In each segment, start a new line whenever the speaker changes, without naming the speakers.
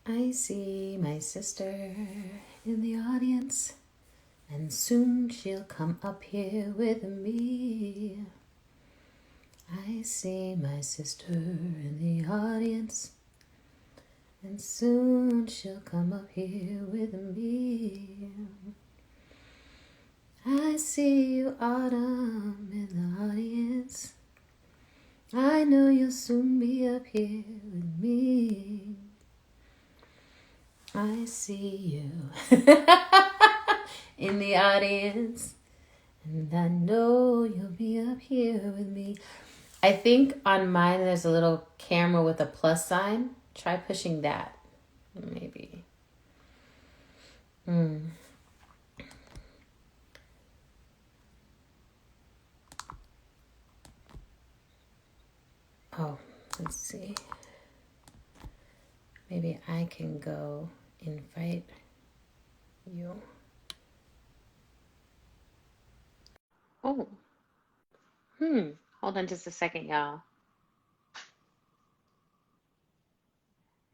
I see my sister in the audience, and soon she'll come up here with me. I see my sister in the audience, and soon she'll come up here with me. I see you, Autumn, in the audience. I know you'll soon be up here with me. I see you in the audience, and I know you'll be up here with me. I think on mine there's a little camera with a plus sign. Try pushing that, maybe. Oh, let's see. Maybe I can go invite you. Oh. Hold on just a second, y'all.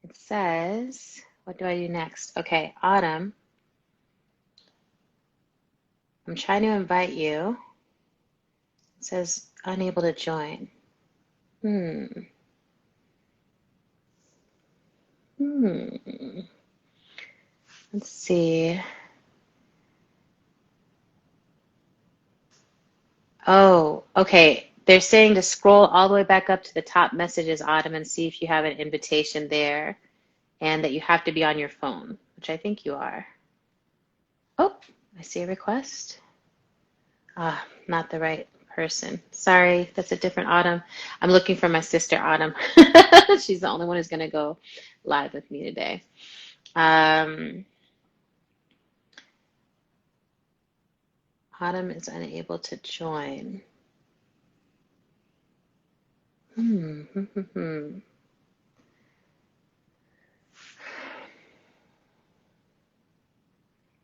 It says, what do I do next? Okay, Autumn. I'm trying to invite you. It says unable to join. Let's see. Oh, okay. They're saying to scroll all the way back up to the top messages, Autumn, and see if you have an invitation there, and that you have to be on your phone, which I think you are. Oh, I see a request. Not the right person. Sorry, that's a different Autumn. I'm looking for my sister Autumn. She's the only one who's going to go live with me today. Autumn is unable to join.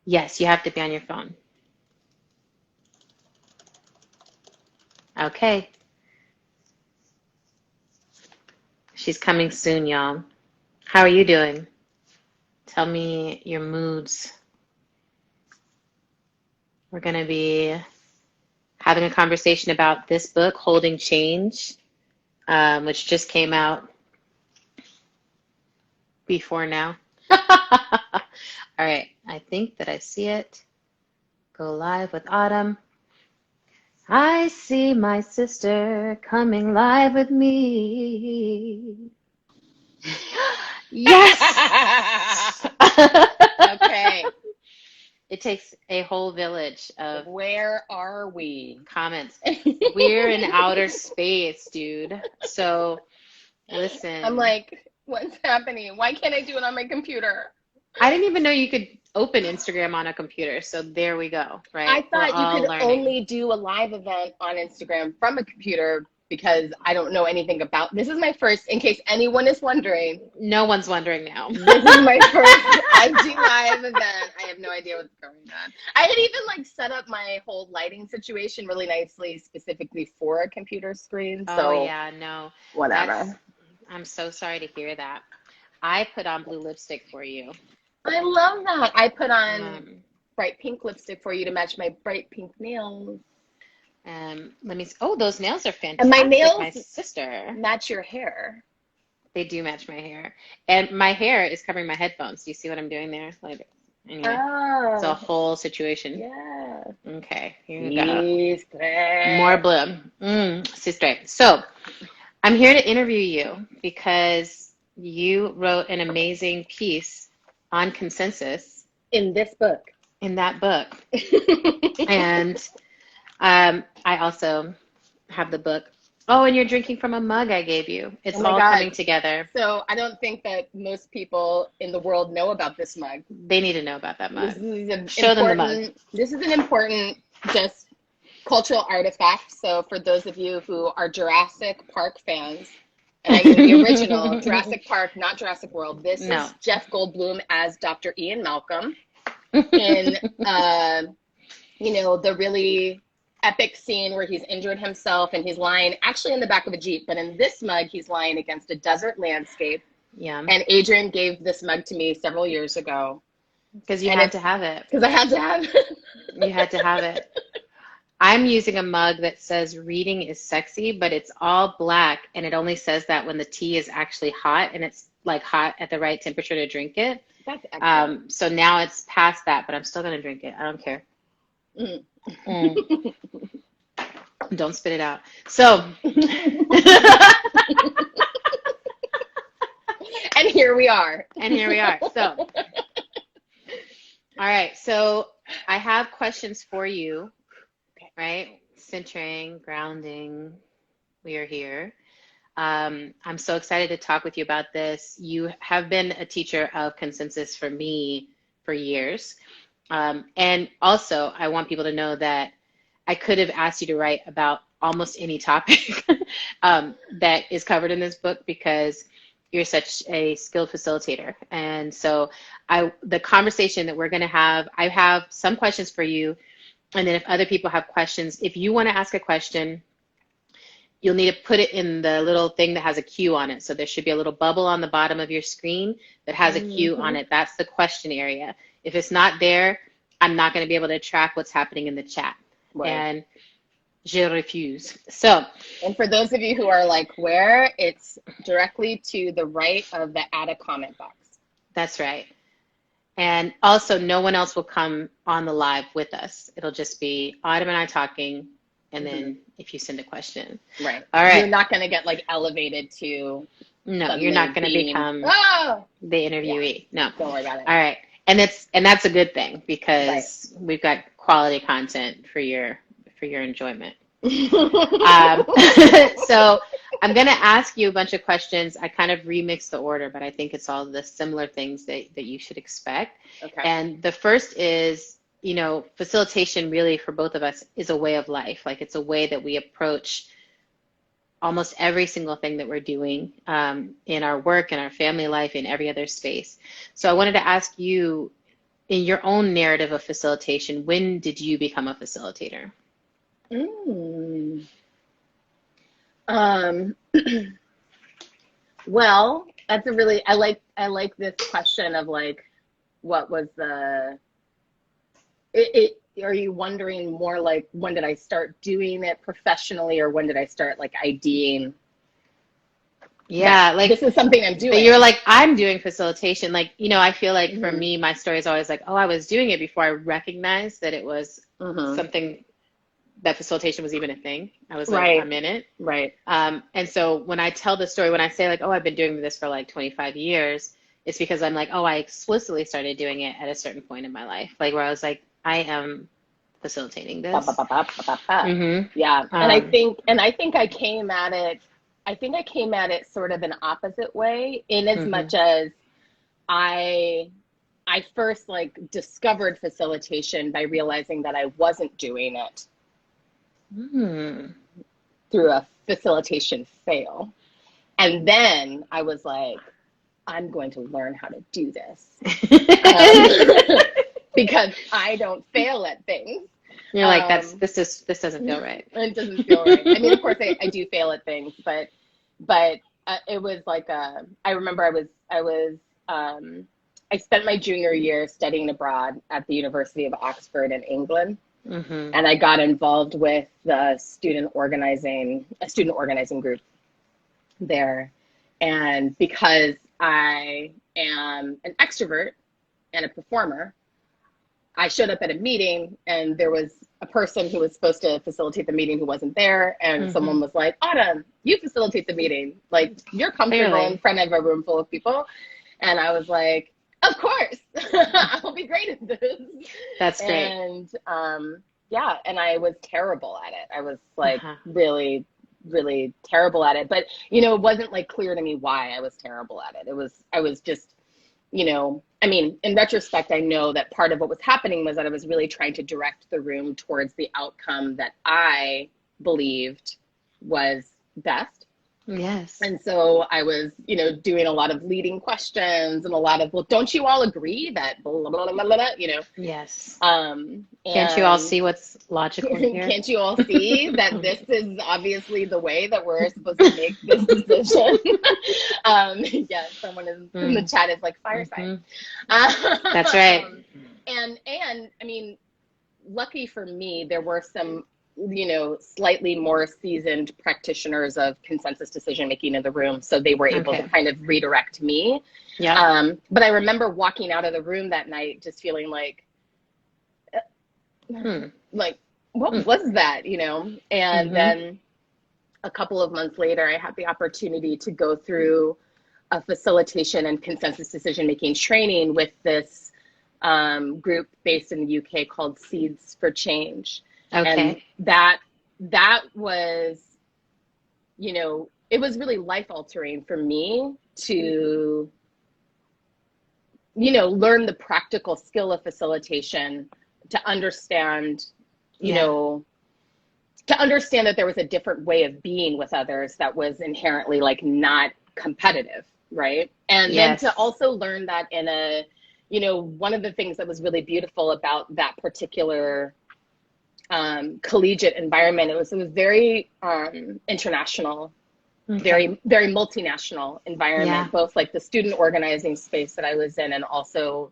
Yes, you have to be on your phone. Okay. She's coming soon, y'all. How are you doing? Tell me your moods. We're going to be having a conversation about this book, Holding Change, which just came out before now. All right, I think that I see it. Go live with Autumn. I see my sister coming live with me. Yes!
Okay.
It takes a whole village of
Where are we?
comments. We're in outer space, dude. So, listen.
I'm like, what's happening? Why can't I do it on my computer?
I didn't even know you could open Instagram on a computer. So there we go, right?
I thought you could
learning.
only do a live event on Instagram from a computer because I don't know anything about this. Is my first, in case anyone is wondering.
No one's wondering now.
This is my first IG live event. I have no idea what's going on. I had even like set up my whole lighting situation really nicely, specifically for a computer screen. So
Oh yeah, no.
whatever.
I'm so sorry to hear that. I put on blue lipstick for you.
I love that. I put on bright pink lipstick for you to match my bright pink nails.
Let me see. Oh, those nails are fantastic.
And my nails
my sister.
match your hair.
They do match my hair. And my hair is covering my headphones. Do you see what I'm doing there? Like, anyway, it's a whole situation.
Yeah.
Okay, here we go. More blue. Sister. So, I'm here to interview you because you wrote an amazing piece on consensus.
In this book.
In that book. And I also have the book. Oh, and you're drinking from a mug I gave you. It's all coming together.
So I don't think that most people in the world know about this mug.
They need to know about that mug.
Show
them the mug.
This is an important just cultural artifact. So for those of you who are Jurassic Park fans, and I mean the original Jurassic Park, not Jurassic World. This is Jeff Goldblum as Dr. Ian Malcolm in, the really epic scene where he's injured himself and he's lying actually in the back of a Jeep. But in this mug, he's lying against a desert landscape.
Yeah.
And Adrian gave this mug to me several years ago.
Because you had to have it.
Because I had to have it.
You had to have it. I'm using a mug that says reading is sexy, but it's all black, and it only says that when the tea is actually hot, and it's like hot at the right temperature to drink it.
That's excellent.
So now it's past that, but I'm still going to drink it. I don't care. Don't spit it out. So.
And here we are.
So, all right. So I have questions for you, right? Centering, grounding. We are here. I'm so excited to talk with you about this. You have been a teacher of consensus for me for years. And also, I want people to know that I could have asked you to write about almost any topic that is covered in this book, because you're such a skilled facilitator. And so the conversation that we're going to have, I have some questions for you. And then if other people have questions, if you want to ask a question, you'll need to put it in the little thing that has a Q on it. So there should be a little bubble on the bottom of your screen that has a Q on it. That's the question area. If it's not there, I'm not going to be able to track what's happening in the chat. Right. And je refuse. So,
and for those of you who are like, where, it's directly to the right of the add a comment box.
That's right. And also, no one else will come on the live with us. It'll just be Autumn and I talking, and then if you send a question.
Right.
All right.
You're not going to get like elevated to.
No, you're not going to become the interviewee.
Yeah. No. Don't worry about it.
All right. And that's a good thing, because we've got quality content for your enjoyment. So I'm going to ask you a bunch of questions. I kind of remixed the order, but I think it's all the similar things that you should expect.
Okay.
And the first is, facilitation really for both of us is a way of life. Like, it's a way that we approach almost every single thing that we're doing in our work, in our family life, in every other space. So I wanted to ask you, in your own narrative of facilitation, when did you become a facilitator?
Well, that's a really, I like this question of like, what was are you wondering more like, when did I start doing it professionally, or when did I start like IDing?
Yeah, like
this is something I'm doing.
You're like, I'm doing facilitation. Like, I feel like for me, my story is always like, oh, I was doing it before I recognized that it was something, that facilitation was even a thing. I was like, I'm in it.
Right.
And so when I tell the story, when I say like, oh, I've been doing this for like 25 years, it's because I'm like, oh, I explicitly started doing it at a certain point in my life, like where I was like, I am facilitating this.
Yeah. And I think I came at it sort of an opposite way, in as much as I first like discovered facilitation by realizing that I wasn't doing it through a facilitation fail. And then I was like, I'm going to learn how to do this. Because I don't fail at things.
You're like, this doesn't feel right.
It doesn't feel right. I mean, of course I do fail at things, but it was like I remember I spent my junior year studying abroad at the University of Oxford in England. And I got involved with a student organizing group there. And because I am an extrovert and a performer, I showed up at a meeting, and there was a person who was supposed to facilitate the meeting who wasn't there. And someone was like, Autumn, you facilitate the meeting. Like, you're comfortable in front of a room full of people. And I was like, of course, I'll be great at this.
That's great.
And and I was terrible at it. I was like really, really terrible at it. But, it wasn't like clear to me why I was terrible at it. I was just, I mean, in retrospect, I know that part of what was happening was that I was really trying to direct the room towards the outcome that I believed was best.
Yes.
And so I was, doing a lot of leading questions and a lot of, well, don't you all agree that blah, blah, blah, blah, blah,
Yes. Can't you all
and
see what's logical here?
can't you all see that this is obviously the way that we're supposed to make this decision? Yeah, someone in the chat is like fireside.
That's right.
And I mean, lucky for me, there were some, slightly more seasoned practitioners of consensus decision making in the room, so they were able to kind of redirect me.
Yeah.
But I remember walking out of the room that night just feeling like, what was that, And then a couple of months later, I had the opportunity to go through a facilitation and consensus decision making training with this group based in the UK called Seeds for Change.
Okay.
And that was, it was really life altering for me to, learn the practical skill of facilitation, to understand, to understand that there was a different way of being with others that was inherently like not competitive, right? And then to also learn that in a, one of the things that was really beautiful about that particular collegiate environment, it was very international, very, very multinational environment, both like the student organizing space that I was in and also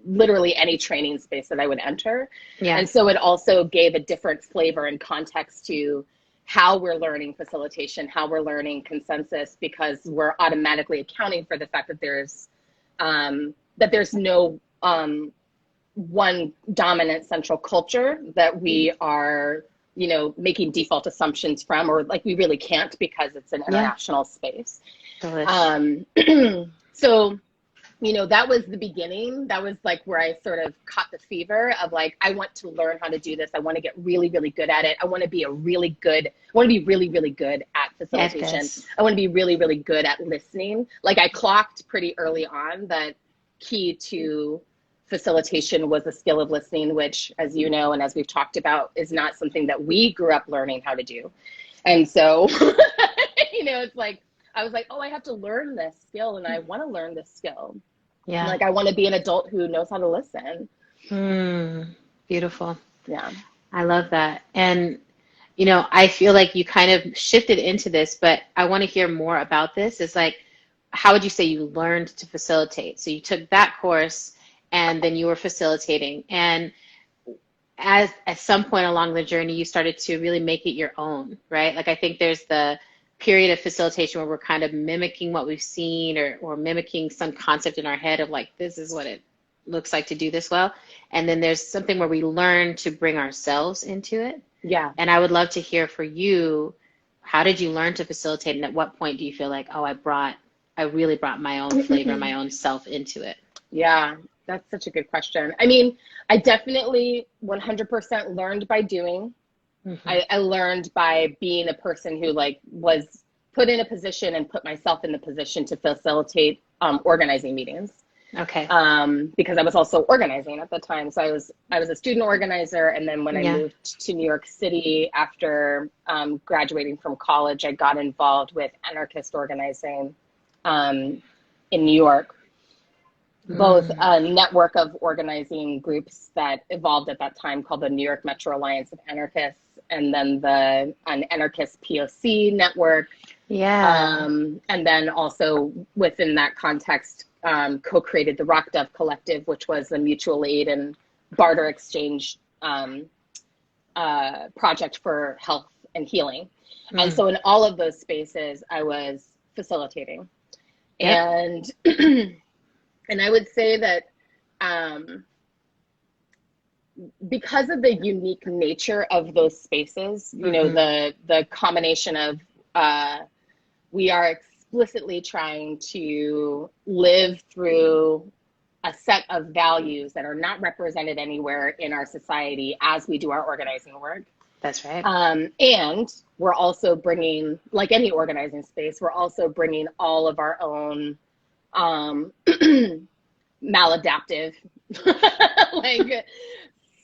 literally any training space that I would enter. And so it also gave a different flavor and context to how we're learning facilitation, how we're learning consensus, because we're automatically accounting for the fact that there's no one dominant central culture that we are, making default assumptions from, or like we really can't because it's an international space. So, that was the beginning. That was like where I sort of caught the fever of like, I want to learn how to do this. I want to get really, really good at it. I want to be really, really good at facilitation. I want to be really, really good at listening. Like I clocked pretty early on that key to facilitation was the skill of listening, which, as you know, and as we've talked about, is not something that we grew up learning how to do. And so, it's like, I was like, oh, I have to learn this skill, and I want to learn this skill. Yeah. Like I want to be an adult who knows how to listen.
Beautiful.
Yeah.
I love that. And, I feel like you kind of shifted into this, but I want to hear more about this. It's like, how would you say you learned to facilitate? So you took that course and then you were facilitating. And at some point along the journey, you started to really make it your own, right? Like I think there's the period of facilitation where we're kind of mimicking what we've seen or mimicking some concept in our head of like, this is what it looks like to do this well. And then there's something where we learn to bring ourselves into it.
Yeah.
And I would love to hear for you, how did you learn to facilitate? And at what point do you feel like, oh, I really brought my own flavor, my own self into it?
Yeah, that's such a good question. I mean, I definitely 100% learned by doing. I learned by being a person who like was put in a position and put myself in the position to facilitate organizing meetings.
Okay.
Because I was also organizing at the time. So I was a student organizer. And then when I moved to New York City after graduating from college, I got involved with anarchist organizing in New York. Both a network of organizing groups that evolved at that time called the New York Metro Alliance of Anarchists, and then an anarchist POC network.
Yeah.
And then also within that context, co-created the Rock Dove Collective, which was a mutual aid and barter exchange project for health and healing. And so in all of those spaces, I was facilitating. And and I would say that because of the unique nature of those spaces, you know, the combination of we are explicitly trying to live through a set of values that are not represented anywhere in our society as we do our organizing work.
That's right.
And we're also bringing, like any organizing space, we're also bringing all of our own maladaptive like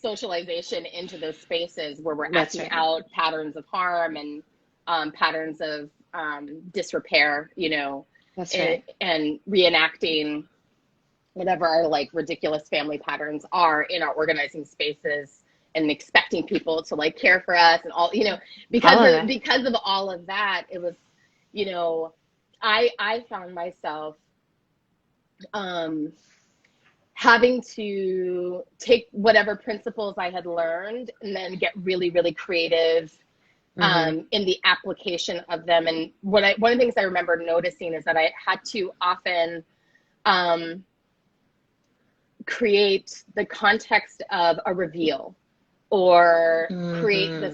socialization into those spaces where we're acting out patterns of harm and patterns of disrepair, you know,
That's right.
and reenacting whatever our like ridiculous family patterns are in our organizing spaces, and expecting people to like care for us and all, you know, because of all of that, it was, you know, I found myself having to take whatever principles I had learned and then get really, really creative in the application of them. And one of the things I remember noticing is that I had to often create the context of a reveal, or create a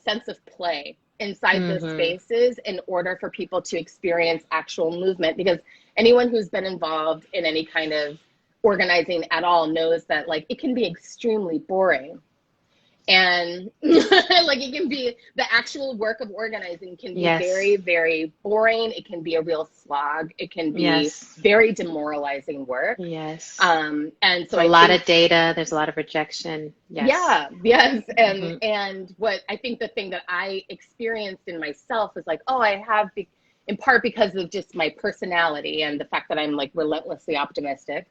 sense of play inside those spaces in order for people to experience actual movement. Because anyone who's been involved in any kind of organizing at all knows that like it can be extremely boring. And like it can be, the actual work of organizing can be very, very boring. It can be a real slog. It can be very demoralizing work. And so
a lot of data, there's a lot of rejection.
And what I think the thing that I experienced in myself is like, oh, I have, in part because of just my personality and the fact that I'm like relentlessly optimistic,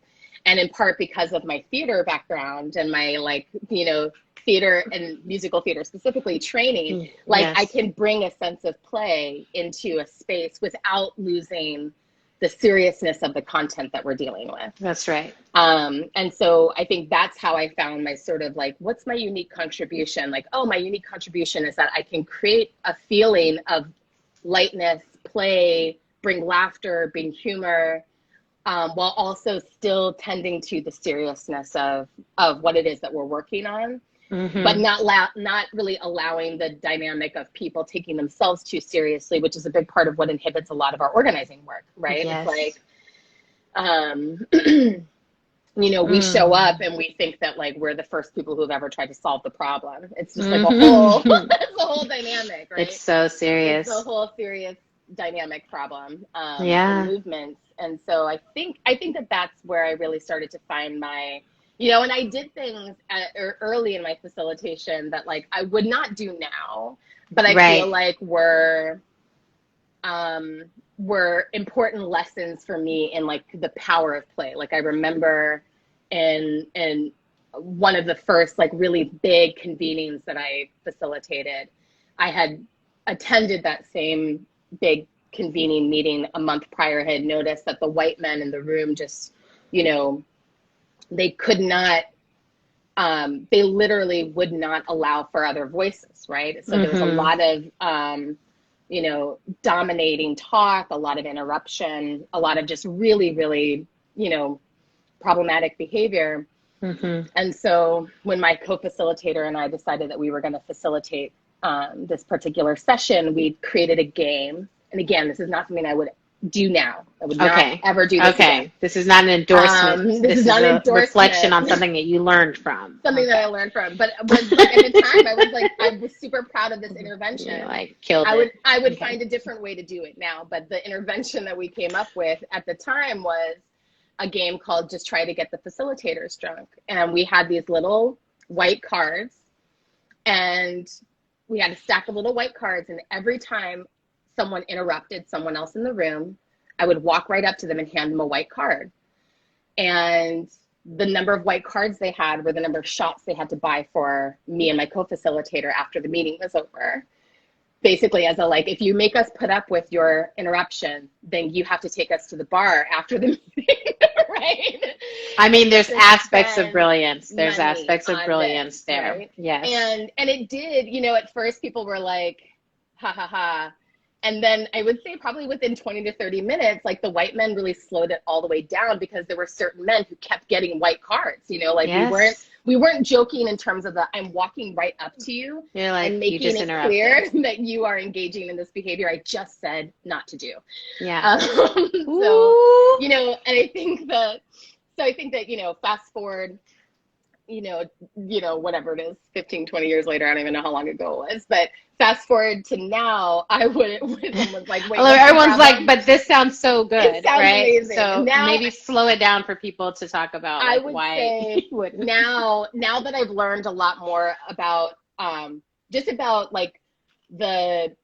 and in part because of my theater background and my like, you know, theater and musical theater specifically training, like I can bring a sense of play into a space without losing the seriousness of the content that we're dealing with.
That's right.
And so I think that's how I found my sort of like, what's my unique contribution? Like, oh, my unique contribution is that I can create a feeling of lightness, play, bring laughter, bring humor, while also still tending to the seriousness of what it is that we're working on. But not really allowing the dynamic of people taking themselves too seriously, which is a big part of what inhibits a lot of our organizing work, right? It's like, you know, we show up and we think that like we're the first people who've ever tried to solve the problem. It's just like a whole, it's a whole dynamic, right?
It's so serious.
It's a whole serious dynamic problem in movements. And so I think that that's where I really started to find my, you know, and I did things early in my facilitation that like I would not do now, but I feel like were important lessons for me in like the power of play. Like I remember in one of the first like really big convenings that I facilitated, I had attended that same big convening meeting a month prior. I had noticed that the white men in the room just, you know, they could not, they literally would not allow for other voices, right? So there was a lot of, you know, dominating talk, a lot of interruption, a lot of just really, really, you know, problematic behavior. And so when my co-facilitator and I decided that we were going to facilitate this particular session, we created a game. And again, this is not something I would do now. I would not ever do this again.
This is not an endorsement. This is not an endorsement. Reflection on something that you learned from.
Something that I learned from. But was like at the time I was super proud of this intervention.
You like killed it.
I would find a different way to do it now. But the intervention that we came up with at the time was a game called Just Try to Get the Facilitators Drunk. And we had these little white cards, and we had a stack of little white cards, and every time someone interrupted someone else in the room, I would walk right up to them and hand them a white card. And the number of white cards they had were the number of shots they had to buy for me and my co-facilitator after the meeting was over. Basically as a like, if you make us put up with your interruption, then you have to take us to the bar after the meeting, right?
I mean, there's aspects of brilliance. There's aspects of brilliance there.
Right?
Yes.
And it did, you know, at first people were like, ha ha ha. And then I would say probably within 20 to 30 minutes, like the white men really slowed it all the way down, because there were certain men who kept getting white cards, you know, like we weren't joking in terms of the, I'm walking right up to you and making it clear that you are engaging in this behavior I just said not to do.
Yeah.
So, you know, and I think that, you know, fast forward, you know, whatever it is, 15, 20 years later, I don't even know how long ago it was, but fast forward to now, I wouldn't, was like, wait.
Everyone's like, but this sounds so good,
it sounds
right?
Amazing.
So
now,
maybe slow it down for people to talk about
I would
why.
Say now that I've learned a lot more about, just about like the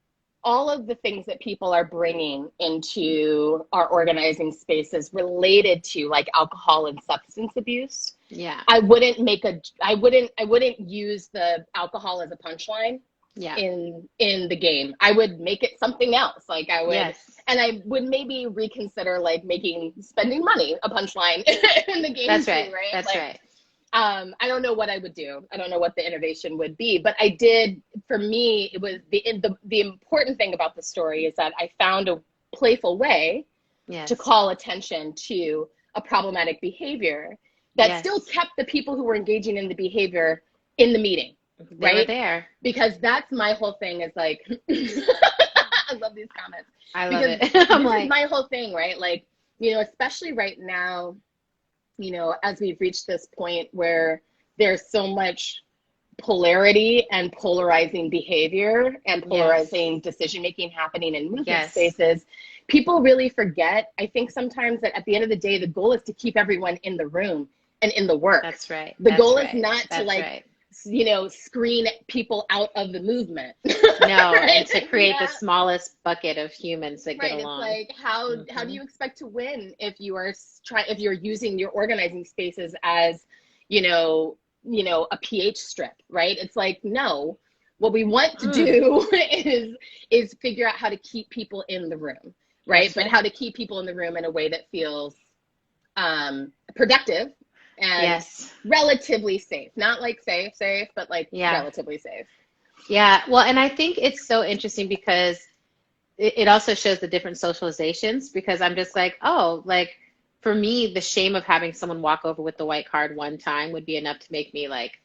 all of the things that people are bringing into our organizing spaces related to like alcohol and substance abuse.
Yeah.
I wouldn't use the alcohol as a punchline.
Yeah.
In the game. I would make it something else. Like I would,
yes.
And I would maybe reconsider like spending money a punchline in the game.
That's
too,
right. That's
like,
right.
I don't know what I would do. I don't know what the innovation would be, but I did, for me, it was the important thing about the story is that I found a playful way to call attention to a problematic behavior that still kept the people who were engaging in the behavior in the meeting.
They were there.
Because that's my whole thing is like, I love these comments.
I love it.
I'm like, my whole thing, right? Like, especially right now, as we've reached this point where there's so much polarity and polarizing behavior and polarizing decision-making happening in movement spaces, people really forget, I think sometimes, that at the end of the day, the goal is to keep everyone in the room and in the work.
That's right.
The goal is not to screen people out of the movement.
No, and to create the smallest bucket of humans that get along.
It's like, how do you expect to win if you're using your organizing spaces as, a pH strip, right? It's like, no, what we want to do is figure out how to keep people in the room, right? But how to keep people in the room in a way that feels productive and relatively safe. Not like safe, but like relatively safe.
Yeah, well, and I think it's so interesting because it also shows the different socializations, because I'm just like, oh, like for me, the shame of having someone walk over with the white card one time would be enough to make me like,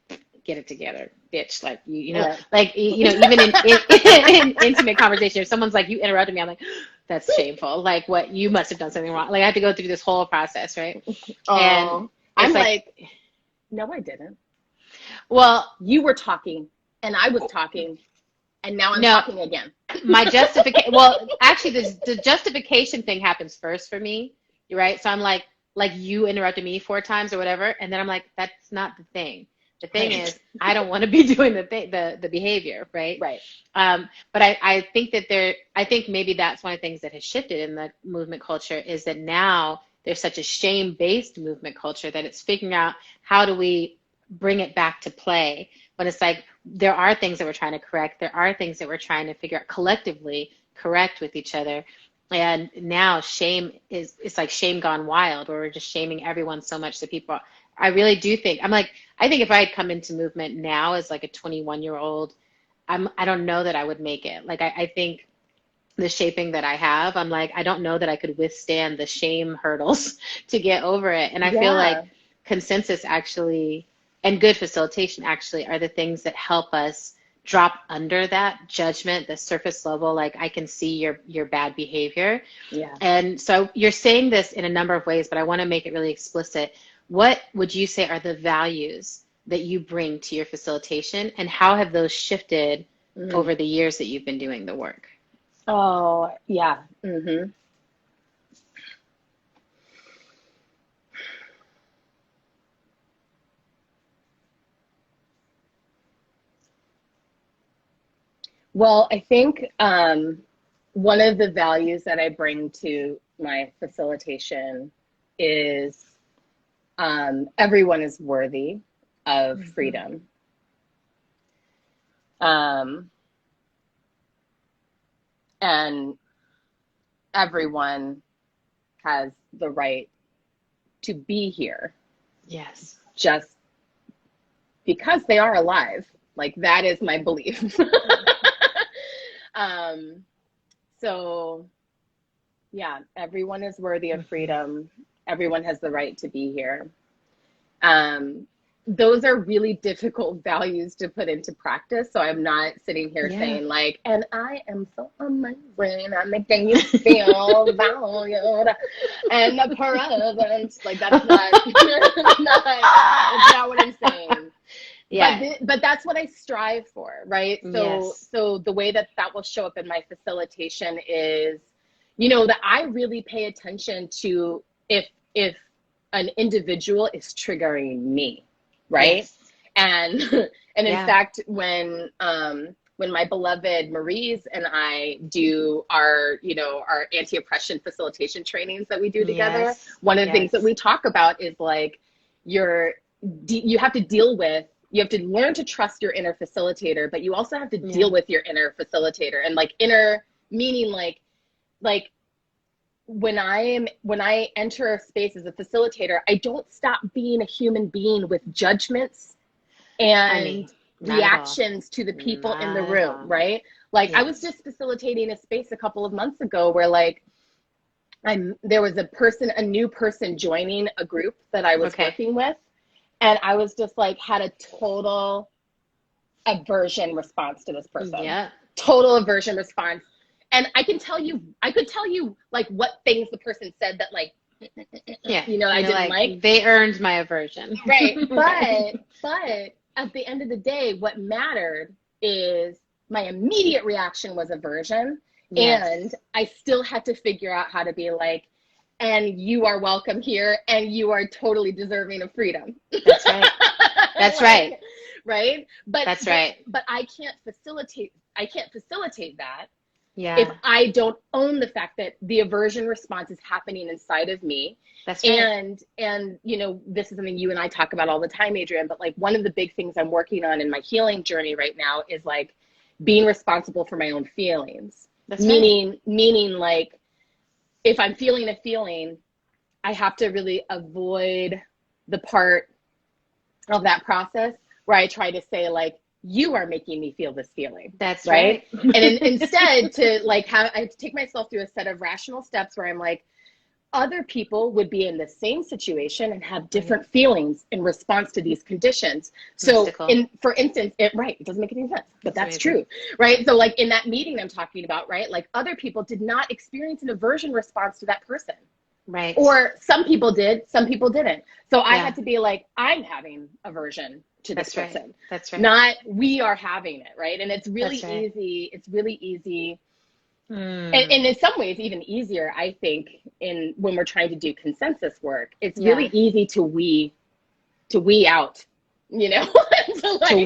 get it together, bitch. Like, even in intimate conversation, if someone's like, you interrupted me, I'm like, that's shameful. Like, what, you must have done something wrong. Like, I have to go through this whole process, right?
And I'm like, no, I didn't.
Well,
you were talking and I was talking, and now I'm talking again.
My justification, well, actually, the justification thing happens first for me, right? So I'm like you interrupted me 4 times or whatever, and then I'm like, that's not the thing. The thing is, I don't want to be doing the behavior, right?
Right.
But I think I think maybe that's one of the things that has shifted in the movement culture, is that now there's such a shame-based movement culture that it's figuring out how do we bring it back to play. But it's like, there are things that we're trying to correct. There are things that we're trying to figure out collectively, correct with each other. And now shame it's like shame gone wild, where we're just shaming everyone so much that people, I really do think, I think if I had come into movement now as like a 21-year-old, I don't know that I would make it. Like, I think the shaping that I have, I'm like, I don't know that I could withstand the shame hurdles to get over it. And I feel like consensus actually, and good facilitation actually, are the things that help us drop under that judgment, the surface level, like, I can see your bad behavior.
Yeah.
And so you're saying this in a number of ways, but I want to make it really explicit. What would you say are the values that you bring to your facilitation, and how have those shifted over the years that you've been doing the work?
Oh, yeah. Mm-hmm. Well, I think one of the values that I bring to my facilitation is everyone is worthy of freedom. And everyone has the right to be here.
Yes.
Just because they are alive. Like, that is my belief. So yeah, everyone is worthy of freedom. Everyone has the right to be here. Those are really difficult values to put into practice. So I'm not sitting here saying like, and I am so amazing, I'm making you feel valued and the present. Like, that's not what I'm saying.
Yeah.
But that's what I strive for, right? So the way that will show up in my facilitation is, that I really pay attention to if an individual is triggering me, right? Yes. And in fact, when when my beloved Maurice and I do our, our anti-oppression facilitation trainings that we do together, one of the things that we talk about is like you have to learn to trust your inner facilitator, but you also have to deal with your inner facilitator. And like inner meaning like when I enter a space as a facilitator, I don't stop being a human being with judgments and reactions to the people in the room, right? Like I was just facilitating a space a couple of months ago where like there was a new person joining a group that I was working with, and I was just like had a total aversion response to this person. Total aversion response. And I could tell you like what things the person said that like, I didn't like.
They earned my aversion.
Right. But at the end of the day, what mattered is my immediate reaction was aversion. And I still had to figure out how to be like, and you are welcome here and you are totally deserving of freedom.
That's right. That's right.
Right. But
that's right.
But I can't facilitate that.
If
I don't own the fact that the aversion response is happening inside of me.
That's right.
And this is something you and I talk about all the time, Adrienne, but like one of the big things I'm working on in my healing journey right now is like being responsible for my own feelings.
That's right.
Meaning like if I'm feeling a feeling, I have to really avoid the part of that process where I try to say like, you are making me feel this feeling.
That's right.
And instead I have to take myself through a set of rational steps where I'm like, other people would be in the same situation and have different feelings in response to these conditions. So for instance, it doesn't make any sense, but that's true, right? So like in that meeting I'm talking about, right? Like other people did not experience an aversion response to that person.
Right.
Or some people did, some people didn't. So I had to be like, I'm having aversion to this person.
Right. That's right.
Not we are having it, right? And it's really easy. It's really easy. And in some ways even easier, I think, when we're trying to do consensus work. It's really easy to we out,
to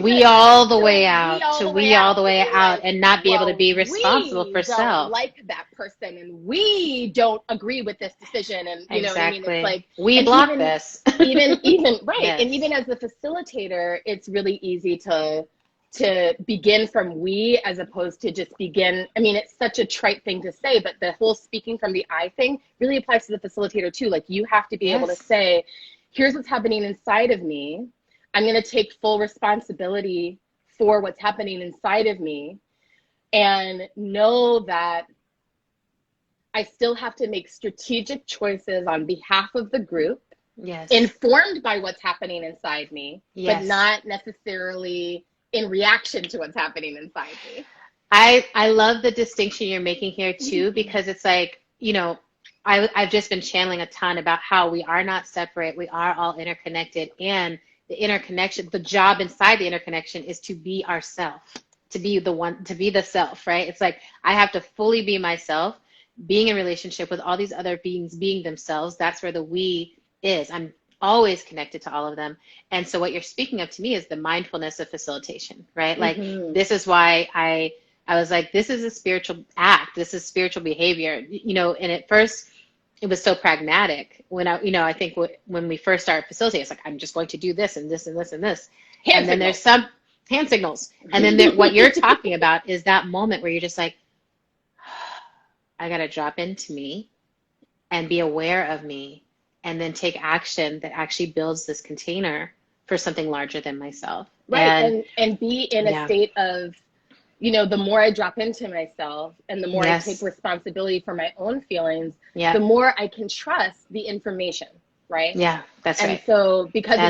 we all the way out and not be able to be responsible for self.
Like that person, and we don't agree with this decision, and you know what I mean? It's like
we block this.
even right. Yes. And even as the facilitator, it's really easy to begin from we as opposed to just begin. I mean, it's such a trite thing to say, but the whole speaking from the I thing really applies to the facilitator too. Like you have to be able to say, here's what's happening inside of me. I'm going to take full responsibility for what's happening inside of me and know that I still have to make strategic choices on behalf of the group, informed by what's happening inside me, but not necessarily in reaction to what's happening inside me.
I love the distinction you're making here too, because it's like, I've just been channeling a ton about how we are not separate. We are all interconnected, and the interconnection, the job inside the interconnection is to be ourself, to be the self, right? It's like, I have to fully be myself, being in relationship with all these other beings, being themselves. That's where the we is. I'm always connected to all of them. And so what you're speaking of to me is the mindfulness of facilitation, right? Like, this is why I was like, this is a spiritual act. This is spiritual behavior, and at first, it was so pragmatic when I think when we first started facilitating, it's like, I'm just going to do this and this and this and this. And then there's some hand signals. And then what you're talking about is that moment where you're just like, I got to drop into me and be aware of me and then take action that actually builds this container for something larger than myself.
Right. And be in a state of, the more I drop into myself and the more I take responsibility for my own feelings, the more I can trust the information, right?
Yeah, that's right.
And so, because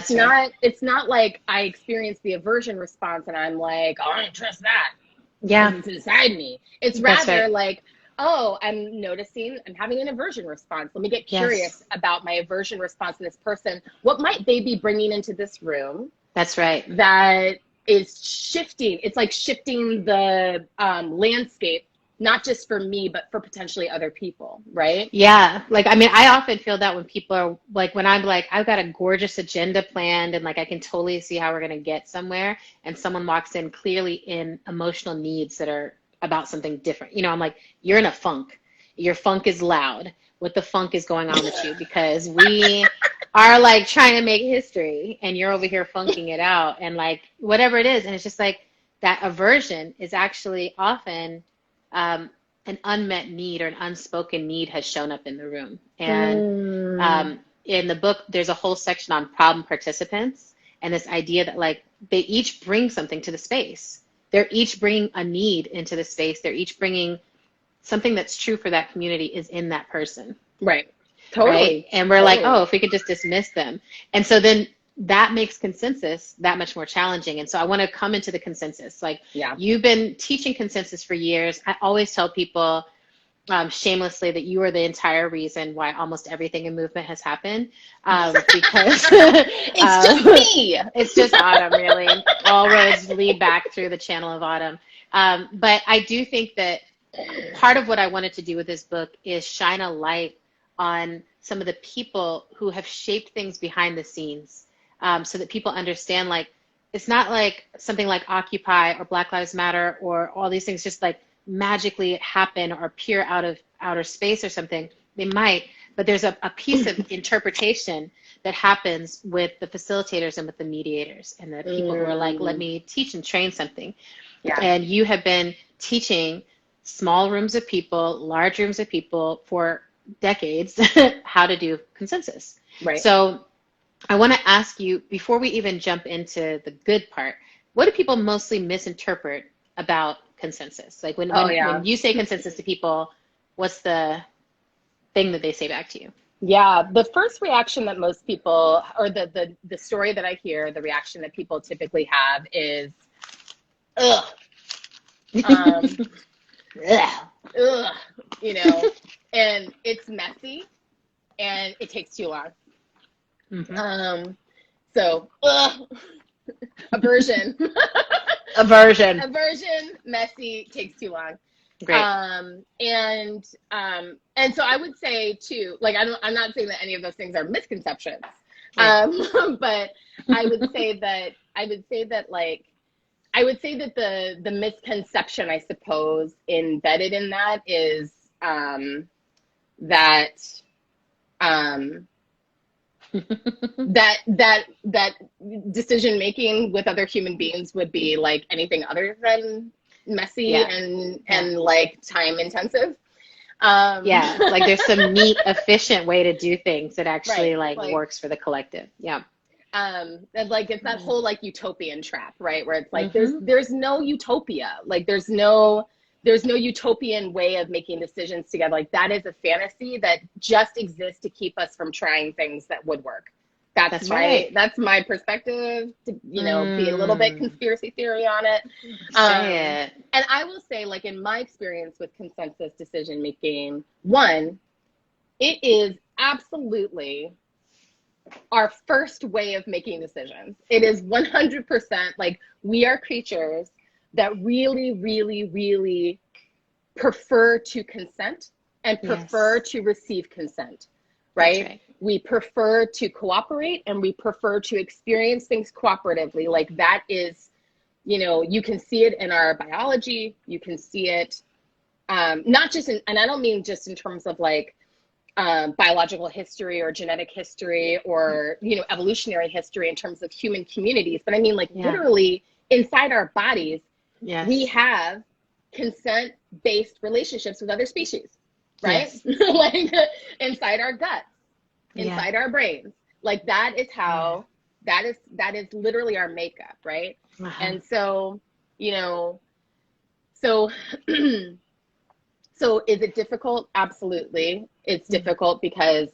it's not like I experience the aversion response and I'm like, oh, I don't trust that.
Yeah.
It's inside me. It's rather like, oh, I'm noticing I'm having an aversion response. Let me get curious about my aversion response in this person. What might they be bringing into this room?
That's right.
That is shifting. It's like shifting the landscape not just for me, but for potentially other people, right?
Yeah. Like, I mean, I often feel that when people are like, when I'm like, I've got a gorgeous agenda planned and like I can totally see how we're going to get somewhere, and someone walks in clearly in emotional needs that are about something different. You know, I'm like, you're in a funk. Your funk is loud. What the funk is going on with you? Because we are like trying to make history and you're over here funking it out and like whatever it is. And it's just like that aversion is actually often an unmet need or an unspoken need has shown up in the room. And in the book, there's a whole section on problem participants and this idea that like they each bring something to the space. They're each bringing a need into the space. They're each bringing something that's true for that community is in that person.
Right. Totally.
Right? And we're like, oh, if we could just dismiss them. And so then that makes consensus that much more challenging. And so I want to come into the consensus. Like, you've been teaching consensus for years. I always tell people shamelessly that you are the entire reason why almost everything in movement has happened. Because
it's just me.
It's just Autumn, really. All roads lead back through the channel of Autumn. But I do think that part of what I wanted to do with this book is shine a light on some of the people who have shaped things behind the scenes, so that people understand, like, it's not like something like Occupy or Black Lives Matter or all these things just like magically happen or appear out of outer space or something. They might, but there's a piece of interpretation that happens with the facilitators and with the mediators and the people who are like, let me teach and train something. Yeah. And you have been teaching small rooms of people, large rooms of people for decades how to do consensus.
Right.
So I want to ask you, before we even jump into the good part, what do people mostly misinterpret about consensus? Like when you say consensus to people, what's the thing that they say back to you?
Yeah, the first reaction that most people, or the story that I hear, the reaction that people typically have is, ugh. Ugh, you know, and it's messy and it takes too long. So aversion, messy, takes too long.
Great.
And so I would say too, like, I'm not saying that any of those things are misconceptions. Right. But I would say that the misconception, I suppose, embedded in that is that decision making with other human beings would be like anything other than messy and like time intensive.
Like there's some neat, efficient way to do things that actually like works for the collective. Yeah.
And like it's that whole like utopian trap, right? Where it's like there's no utopia. Like there's no utopian way of making decisions together. Like that is a fantasy that just exists to keep us from trying things that would work. That's my perspective, to, you know, be a little bit conspiracy theory on it. And I will say, like, in my experience with consensus decision making, one, it is absolutely our first way of making decisions. It is 100% like we are creatures that really, really, really prefer to consent and prefer to receive consent, right? We prefer to cooperate and we prefer to experience things cooperatively. Like that is, you know, you can see it in our biology. You can see it not just in, and I don't mean just in terms of like biological history or genetic history or, you know, evolutionary history in terms of human communities, but I mean like literally inside our bodies, we have consent-based relationships with other species, right? Like inside our guts, inside our brains. Like that is how, that is literally our makeup, right? And so, you know, so is it difficult? Absolutely. It's difficult because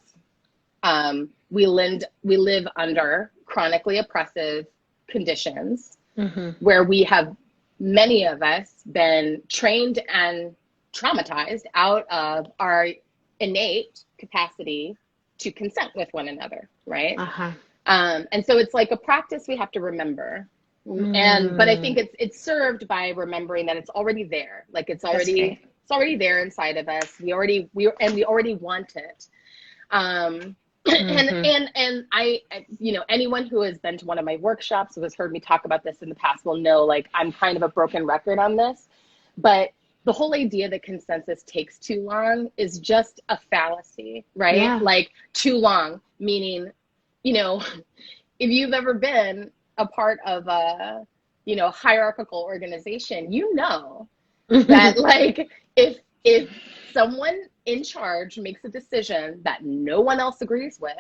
we live under chronically oppressive conditions where we have, many of us, been trained and traumatized out of our innate capacity to consent with one another, right? And so it's like a practice we have to remember. But I think it's served by remembering that it's already there. Like it's already It's already there inside of us. We already want it. And I, you know, anyone who has been to one of my workshops, who has heard me talk about this in the past, will know, like, I'm kind of a broken record on this, but the whole idea that consensus takes too long is just a fallacy, right?
Yeah.
Like, too long, meaning, you know, if you've ever been a part of a, you know, hierarchical organization, you know that, like, if someone in charge makes a decision that no one else agrees with,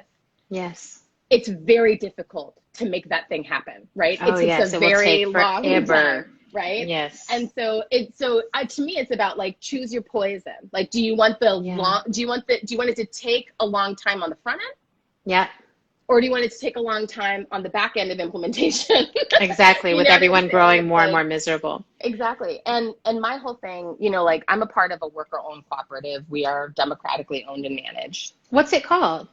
yes,
it's very difficult to make that thing happen, right?
oh
It
yes,
takes a
it will
very
take
long
forever.
time, right?
Yes.
And so to me, it's about, like, choose your poison. Like, do you want it to take a long time on the front end?
Yeah.
Or do you want it to take a long time on the back end of implementation?
Exactly, with everyone growing more and more miserable.
Exactly. And my whole thing, you know, like, I'm a part of a worker-owned cooperative. We are democratically owned and managed.
What's it called?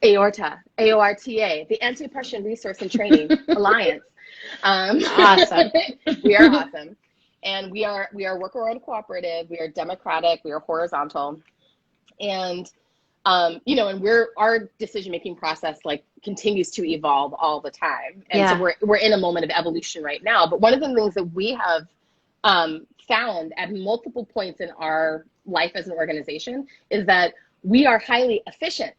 AORTA, AORTA, the Anti-Oppression Resource and Training Alliance.
Awesome.
We are awesome. And we are worker-owned cooperative. We are democratic. We are horizontal. And you know, and our decision-making process, like, continues to evolve all the time. And so we're in a moment of evolution right now. But one of the things that we have found at multiple points in our life as an organization is that we are highly efficient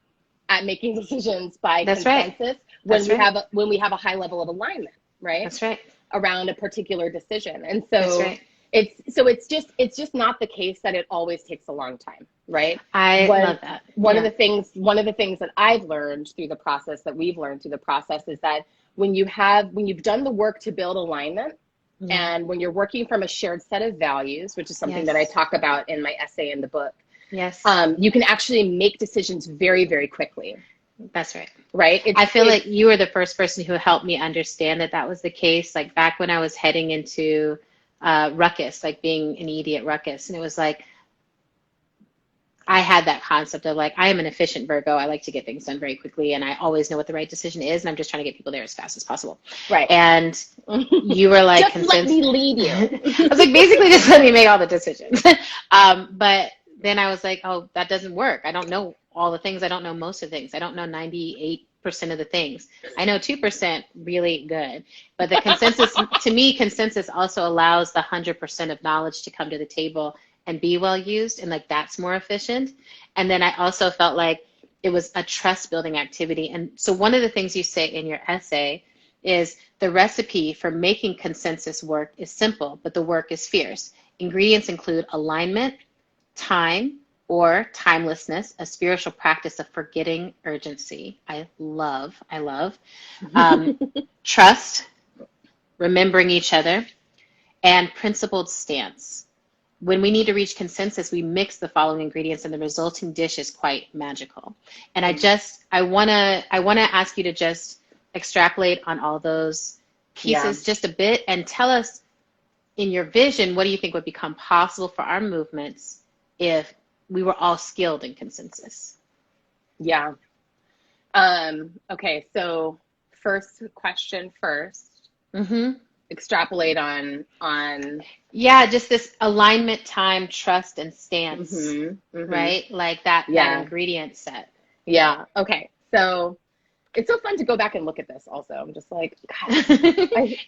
at making decisions by consensus when we have a high level of alignment, right?
That's right.
Around a particular decision. And so it's just not the case that it always takes a long time, right?
I love that.
One of the things that I've learned through the process, that we've learned through the process, is that when you've done the work to build alignment, and when you're working from a shared set of values, which is something that I talk about in my essay in the book, you can actually make decisions very, very quickly.
That's right.
Right?
I feel like you were the first person who helped me understand that was the case. Like, back when I was heading into ruckus, like being an idiot ruckus. And it was like, I had that concept of, like, I am an efficient Virgo. I like to get things done very quickly, and I always know what the right decision is, and I'm just trying to get people there as fast as possible.
Right.
And you were like,
just let me lead you.
I was like, basically, just let me make all the decisions. But then I was like, oh, that doesn't work. I don't know all the things. I don't know most of the things. I don't know 98% of the things. I know 2% really good. But the consensus, to me, consensus also allows the 100% of knowledge to come to the table and be well used, and, like, that's more efficient. And then I also felt like it was a trust building activity. And so one of the things you say in your essay is the recipe for making consensus work is simple, but the work is fierce. Ingredients include alignment, time or timelessness, a spiritual practice of forgetting urgency. I love. Trust, remembering each other, and principled stance. When we need to reach consensus, we mix the following ingredients, and the resulting dish is quite magical. And I want to ask you to just extrapolate on all those pieces just a bit, and tell us, in your vision, what do you think would become possible for our movements if we were all skilled in consensus?
Yeah. Okay. So first question first. Mm-hmm. Extrapolate on
just this alignment, time, trust, and stance, right? Like that ingredient set.
Yeah. Okay. So it's so fun to go back and look at this also. I'm just like, God,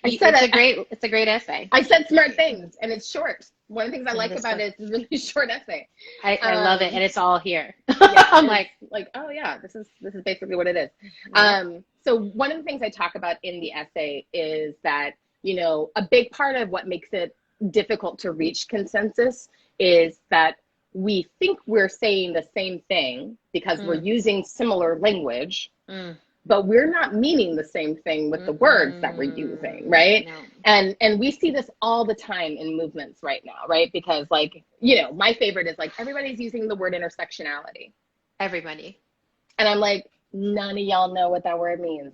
it's a great essay.
I said smart things, and it's short. One of the things I like about it is a really short essay.
I love it, and it's all here.
I'm like, oh yeah, this is basically what it is. Yeah. So one of the things I talk about in the essay is that, you know, a big part of what makes it difficult to reach consensus is that we think we're saying the same thing because we're using similar language, but we're not meaning the same thing with the words that we're using, right? No. And we see this all the time in movements right now, right? Because, like, you know, my favorite is, like, everybody's using the word intersectionality.
Everybody.
And I'm like, none of y'all know what that word means.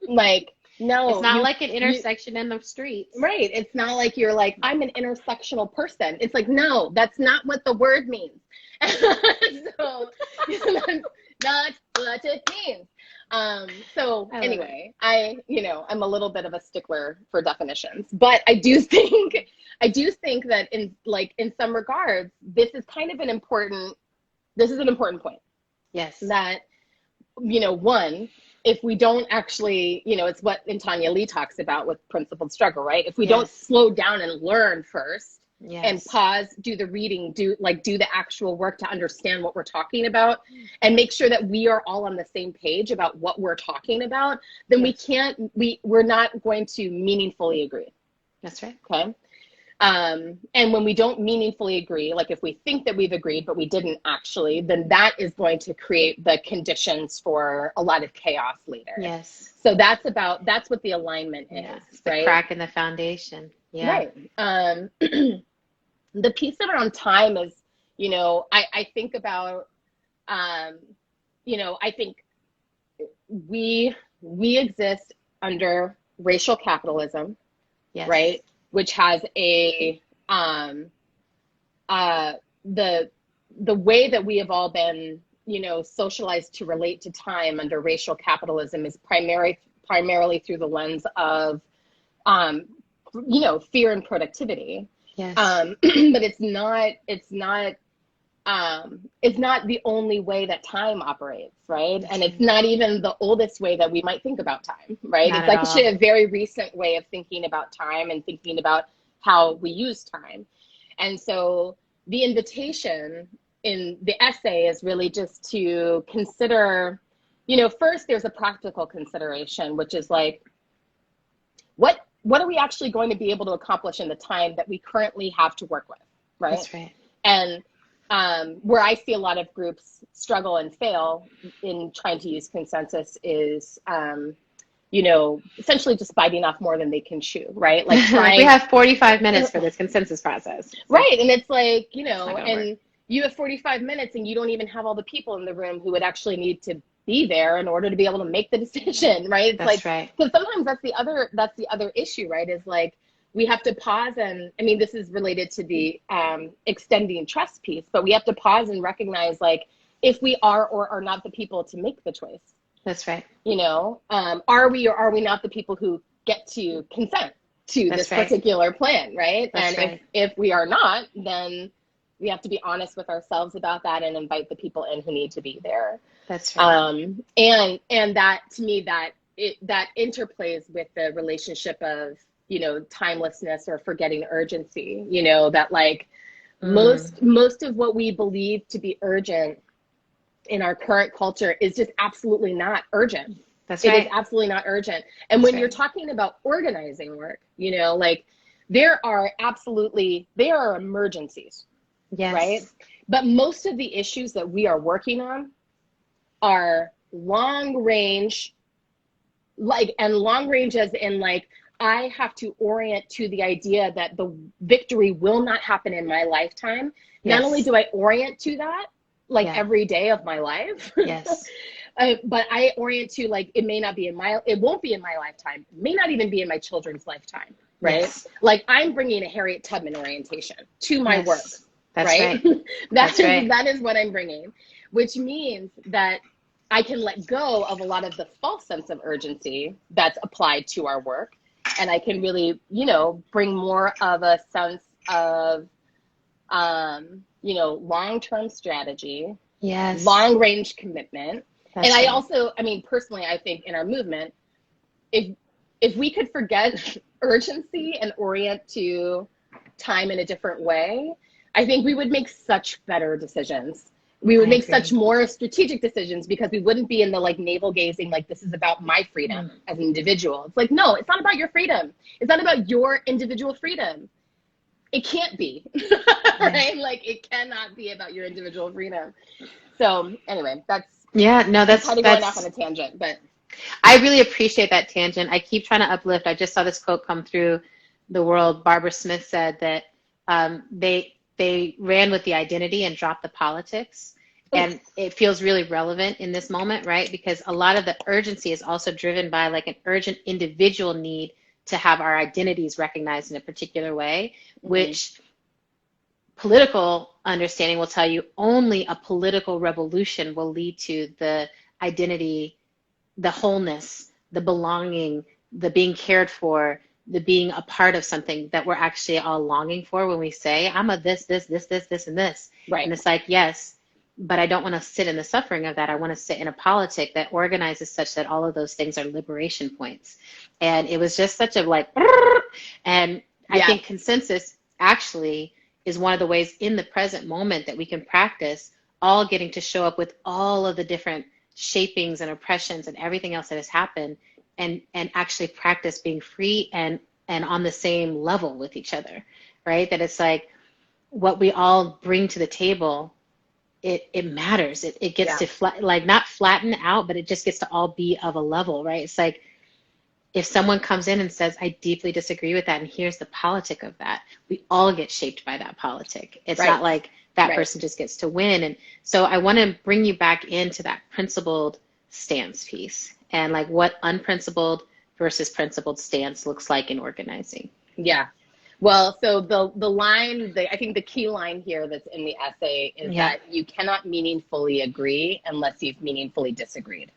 Like, no,
it's not like an intersection in the streets.
Right. It's not like you're like, I'm an intersectional person. It's like, no, that's not what the word means. So that's not what it means. So
I love it.
anyway, I'm a little bit of a stickler for definitions, but I do think that in some regards, this is an important point.
Yes.
That, one, if we don't actually, it's what Tanya Lee talks about with principled struggle, right? If we don't slow down and learn first, and pause, do the reading, do the actual work to understand what we're talking about, and make sure that we are all on the same page about what we're talking about, then we're not going to meaningfully agree.
That's right.
Okay. And when we don't meaningfully agree, like if we think that we've agreed, but we didn't actually, then that is going to create the conditions for a lot of chaos later.
Yes.
So that's what the alignment is,
it's the
right?
crack in the foundation. Yeah.
Right. The piece around time is, I think about, I think we exist under racial capitalism, right? Which has the way that we have all been, socialized to relate to time under racial capitalism is primarily through the lens of, fear and productivity.
Yes.
But it's not the only way that time operates, right? And it's not even the oldest way that we might think about time, right? It's actually a very recent way of thinking about time and thinking about how we use time. And so the invitation in the essay is really just to consider, first there's a practical consideration, which is like, what are we actually going to be able to accomplish in the time that we currently have to work with, right?
That's right.
And where I see a lot of groups struggle and fail in trying to use consensus is, essentially just biting off more than they can chew, right? Like
we have 45 minutes for this consensus process. So.
Right. And it's like, and you have 45 minutes and you don't even have all the people in the room who would actually need to be there in order to be able to make the decision, right? It's
right.
Because sometimes that's the other issue, right? Is like, we have to pause and, this is related to the extending trust piece, but we have to pause and recognize, like, if we are or are not the people to make the choice.
That's right.
Are we or are we not the people who get to consent to this particular plan, right? And if we are not, then we have to be honest with ourselves about that and invite the people in who need to be there.
That's right.
And that, to me, that interplays with the relationship of, timelessness or forgetting urgency, that like most of what we believe to be urgent in our current culture is just absolutely not urgent.
That's right.
It is absolutely not urgent. And when you're talking about organizing work, like there are emergencies, right? But most of the issues that we are working on are long range as in like, I have to orient to the idea that the victory will not happen in my lifetime. Not only do I orient to that, like every day of my life, but I orient to like, it won't be in my lifetime, it may not even be in my children's lifetime, right? Like I'm bringing a Harriet Tubman orientation to my work, right? That is what I'm bringing, which means that I can let go of a lot of the false sense of urgency that's applied to our work. And I can really, bring more of a sense of, long-term strategy, long-range commitment. I also, personally, I think in our movement, if we could forget urgency and orient to time in a different way, I think we would make such better decisions. We would make such more strategic decisions because we wouldn't be in the like navel gazing, like this is about my freedom as an individual. It's like, no, it's not about your freedom. It's not about your individual freedom. It can't be, right? Like it cannot be about your individual freedom. So anyway, that's kind of going off on a tangent, but
I really appreciate that tangent. I keep trying to uplift. I just saw this quote come through the world. Barbara Smith said that they ran with the identity and dropped the politics. And it feels really relevant in this moment, right? Because a lot of the urgency is also driven by like an urgent individual need to have our identities recognized in a particular way, which political understanding will tell you only a political revolution will lead to the identity the wholeness, the belonging, the being cared for, the being a part of something that we're actually all longing for when we say, I'm a this, and this.
Right.
And it's like, yes, but I don't want to sit in the suffering of that. I want to sit in a politic that organizes such that all of those things are liberation points. And it was just such a like, and I think consensus actually is one of the ways in the present moment that we can practice all getting to show up with all of the different shapings and oppressions and everything else that has happened, and actually practice being free and on the same level with each other, right? That it's like what we all bring to the table, it matters. It gets to like not flatten out, but it just gets to all be of a level, right? It's like if someone comes in and says, I deeply disagree with that, and here's the politic of that, we all get shaped by that politic. It's not like that person just gets to win. And so I want to bring you back into that principled stance piece and like what unprincipled versus principled stance looks like in organizing.
Yeah. Well, so the line, I think the key line here that's in the essay is that you cannot meaningfully agree unless you've meaningfully disagreed.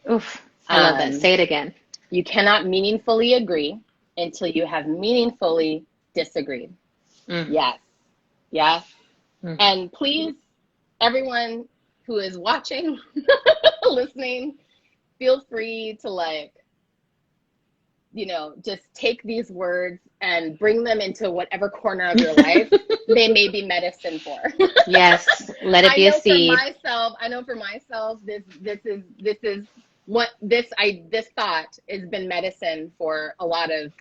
Oof, I love that. Say it again.
You cannot meaningfully agree until you have meaningfully disagreed. Yes. Yes. And please, everyone who is watching, listening, feel free to like, just take these words and bring them into whatever corner of your life they may be medicine for.
Yes, let it be a seed.
I know for myself, this thought has been medicine for a lot of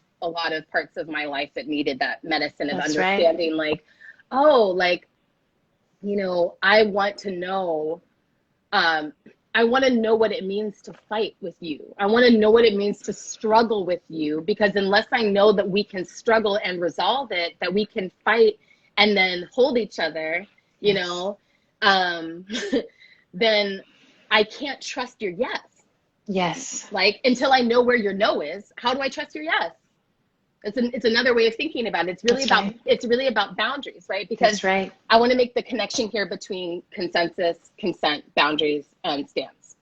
parts of my life that needed that medicine of understanding, like, oh, like, I want to know. I want to know what it means to fight with you. I want to know what it means to struggle with you, because unless I know that we can struggle and resolve it, that we can fight and then hold each other, then I can't trust your yes.
Yes.
Like, until I know where your no is, how do I trust your yes? It's another way of thinking about it. It's really about boundaries, right? Because I want to make the connection here between consensus, consent, boundaries, and stance.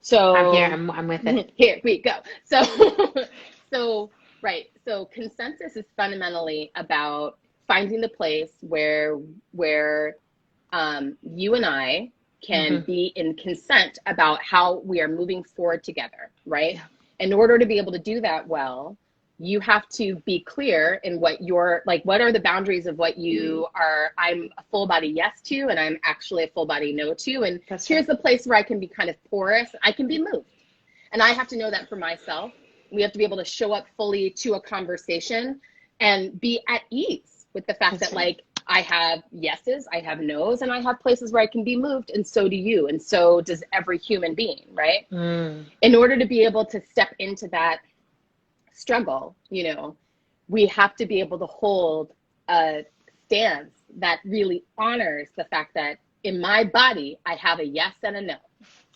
So
I'm here. I'm with it.
Here we go. So consensus is fundamentally about finding the place where you and I can be in consent about how we are moving forward together, right? Yeah. In order to be able to do that well, you have to be clear in what are the boundaries of what you are, I'm a full body yes to, and I'm actually a full body no to. And here's the place where I can be kind of porous. I can be moved. And I have to know that for myself. We have to be able to show up fully to a conversation and be at ease with the fact that like, I have yeses, I have nos, and I have places where I can be moved, and so do you, and so does every human being, right? In order to be able to step into that struggle, we have to be able to hold a stance that really honors the fact that in my body, I have a yes and a no.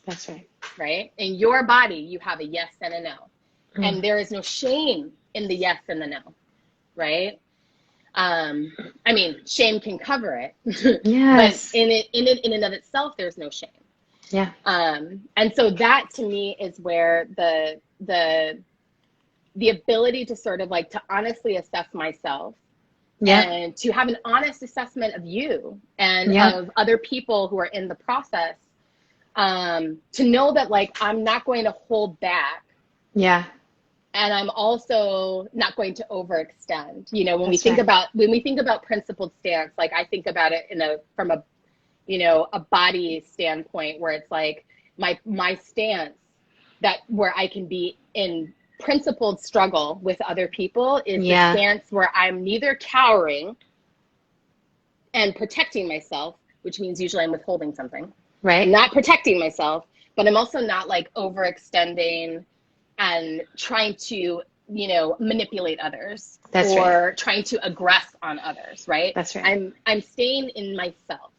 That's right.
Right? In your body, you have a yes and a no. And there is no shame in the yes and the no, right? I mean, shame can cover it.
Yes.
But in and of itself, there's no shame.
Yeah.
And so that to me is where the ability to sort of like to honestly assess myself and to have an honest assessment of you and of other people who are in the process, to know that like, I'm not going to hold back. Yeah. And I'm also not going to overextend. When we think about principled stance, like I think about it from a body standpoint, where it's like my stance that where I can be in principled struggle with other people is the stance where I'm neither cowering and protecting myself, which means usually I'm withholding something. Right. I'm not protecting myself, but I'm also not like overextending and trying to, manipulate others trying to aggress on others, right? That's right. I'm staying in myself.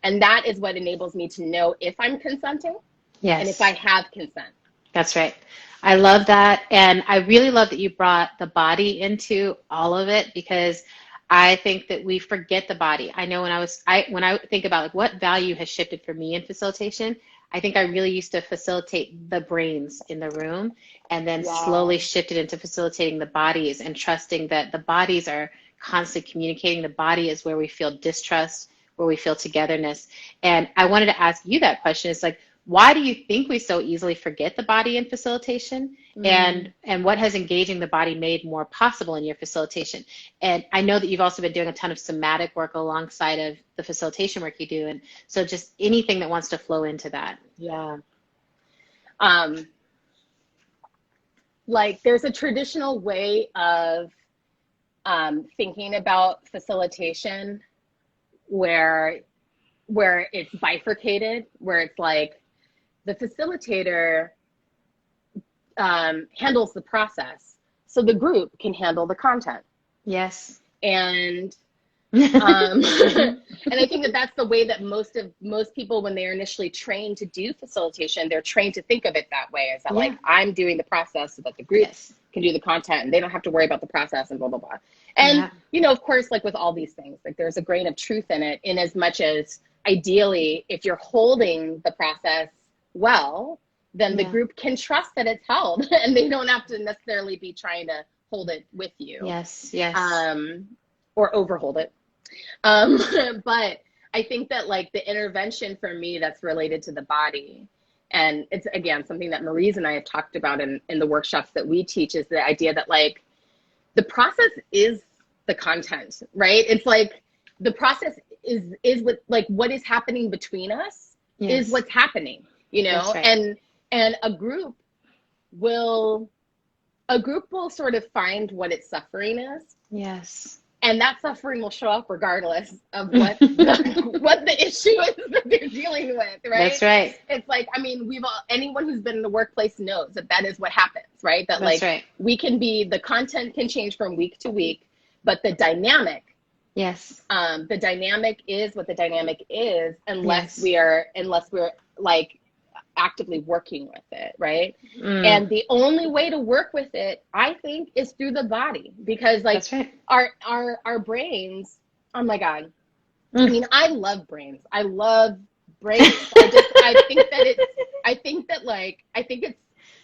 And that is what enables me to know if I'm consenting and if I have consent.
That's right. I love that. And I really love that you brought the body into all of it, because I think that we forget the body. I know when I think about like what value has shifted for me in facilitation, I think I really used to facilitate the brains in the room, and then
Yeah.
slowly shifted into facilitating the bodies and trusting that the bodies are constantly communicating. The body is where we feel distrust, where we feel togetherness. And I wanted to ask you that question. It's like, why do you think we so easily forget the body in facilitation? And what has engaging the body made more possible in your facilitation? And I know that you've also been doing a ton of somatic work alongside of the facilitation work you do. And so just anything that wants to flow into that.
Yeah. Like there's a traditional way of thinking about facilitation where it's bifurcated, where it's like the facilitator handles the process, so the group can handle the content.
Yes.
And and I think that that's the way that most people, when they're initially trained to do facilitation, they're trained to think of it that way, is that like, I'm doing the process so that the group can do the content and they don't have to worry about the process and blah, blah, blah. And, you know, of course, like with all these things, like there's a grain of truth in it, in as much as ideally, if you're holding the process well, then the group can trust that it's held and they don't have to necessarily be trying to hold it with you.
Yes, yes.
Or overhold it. But I think that like the intervention for me that's related to the body, and it's again something that Marie's and I have talked about in the workshops that we teach, is the idea that like the process is the content, right? It's like the process is what, like what is happening between us is what's happening, you know. Right. And a group will sort of find what its suffering is. Yes. And that suffering will show up regardless of what what the issue is that they're dealing with, right?
That's right.
It's like, I mean, anyone who's been in the workplace knows that is what happens, right? That like we can be, the content can change from week to week, but the dynamic, the dynamic is what the dynamic is, unless we're like actively working with it, right? And the only way to work with it, I think, is through the body, because like our brains, oh my God. I mean, I love brains. I love brains. I think it's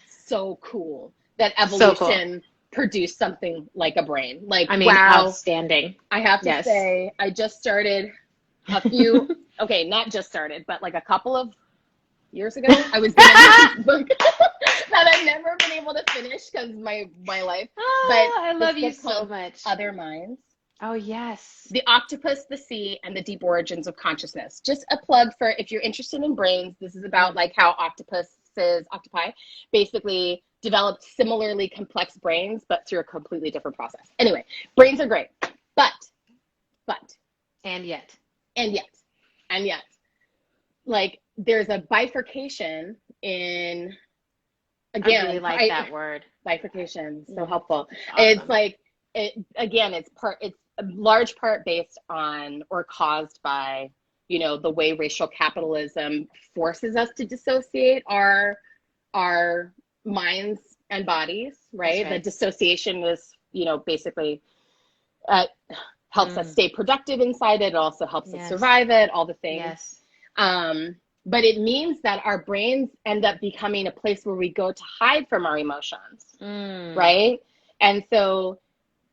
so cool that evolution produced something like a brain. Like, I mean, wow.
Outstanding.
I have to say, I just started a few, okay, not just started, but like a couple of years ago, I was doing this book that I've never been able to finish because my life.
Oh, but I love you so much.
Other Minds.
Oh, yes.
The Octopus, the Sea, and the Deep Origins of Consciousness. Just a plug for if you're interested in brains. This is about like how octopi, basically developed similarly complex brains, but through a completely different process. Anyway, brains are great, but.
And yet,
like, there's a bifurcation in, again,
I really like that word.
Bifurcation, so helpful. Awesome. It's like, it's a large part based on or caused by, you know, the way racial capitalism forces us to dissociate our minds and bodies, right? The dissociation is, you know, basically helps us stay productive inside it. It also helps us survive it, all the things. But it means that our brains end up becoming a place where we go to hide from our emotions, right? And so,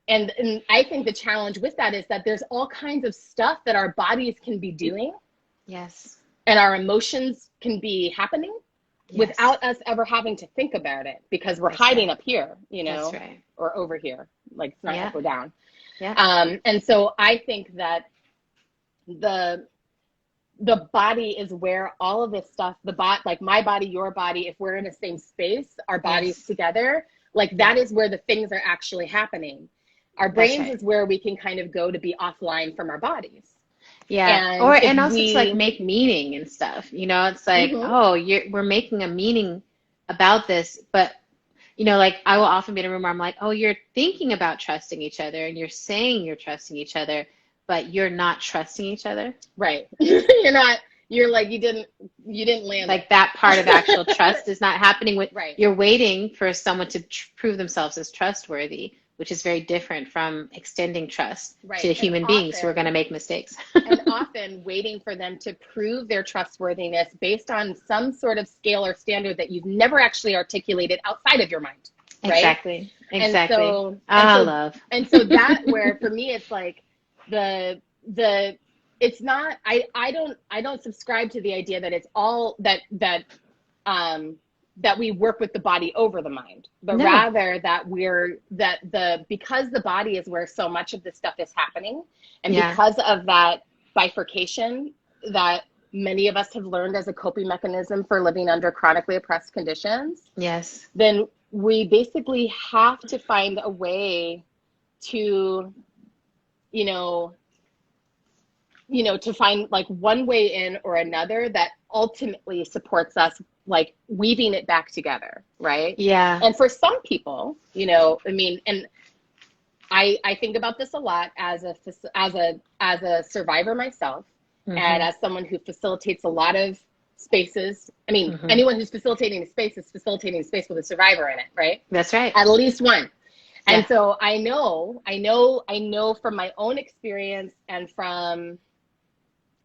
and I think the challenge with that is that there's all kinds of stuff that our bodies can be doing.
Yes.
And our emotions can be happening without us ever having to think about it, because we're hiding up here, you know, or over here, like it's not up or down. And so I think that the body is where all of this stuff, like my body, your body, if we're in the same space, our bodies together, like that is where the things are actually happening. Our brains is where we can kind of go to be offline from our bodies.
Yeah. And also to like make meaning and stuff, you know, it's like, we're making a meaning about this, but you know, like I will often be in a room where I'm like, oh, you're thinking about trusting each other and you're saying you're trusting each other, but you're not trusting each other.
Right. You're like, you didn't land.
Like that part of actual trust is not happening with, you're waiting for someone to prove themselves as trustworthy, which is very different from extending trust
Right.
to human beings who are going to make mistakes.
And often waiting for them to prove their trustworthiness based on some sort of scale or standard that you've never actually articulated outside of your mind. Right?
Exactly. Exactly.
Love. And so that where for me it's like it's not, I don't subscribe to the idea that it's all that we work with the body over the mind, but rather that because the body is where so much of this stuff is happening, and because of that bifurcation that many of us have learned as a coping mechanism for living under chronically oppressed conditions, then we basically have to find a way to, to find like one way in or another that ultimately supports us, like weaving it back together. Right.
Yeah.
And for some people, and I think about this a lot as a survivor myself, and as someone who facilitates a lot of spaces. Anyone who's facilitating a space is facilitating a space with a survivor in it, right?
That's right.
At least one. And so I know from my own experience and from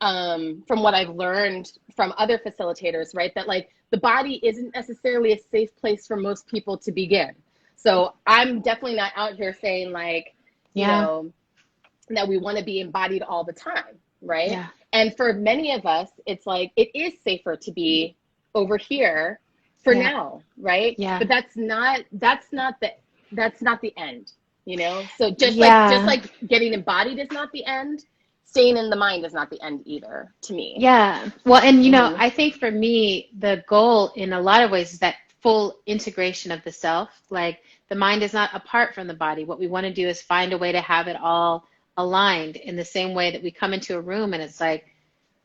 what I've learned from other facilitators, right, that like the body isn't necessarily a safe place for most people to begin. So I'm definitely not out here saying like, you know, that we want to be embodied all the time, right? Yeah. And for many of us, it's like, it is safer to be over here for now, right? Yeah. But that's not the end, So just like getting embodied is not the end, staying in the mind is not the end either, to me.
Yeah. Well, and I think for me, the goal in a lot of ways is that full integration of the self. Like the mind is not apart from the body. What we want to do is find a way to have it all aligned in the same way that we come into a room and it's like,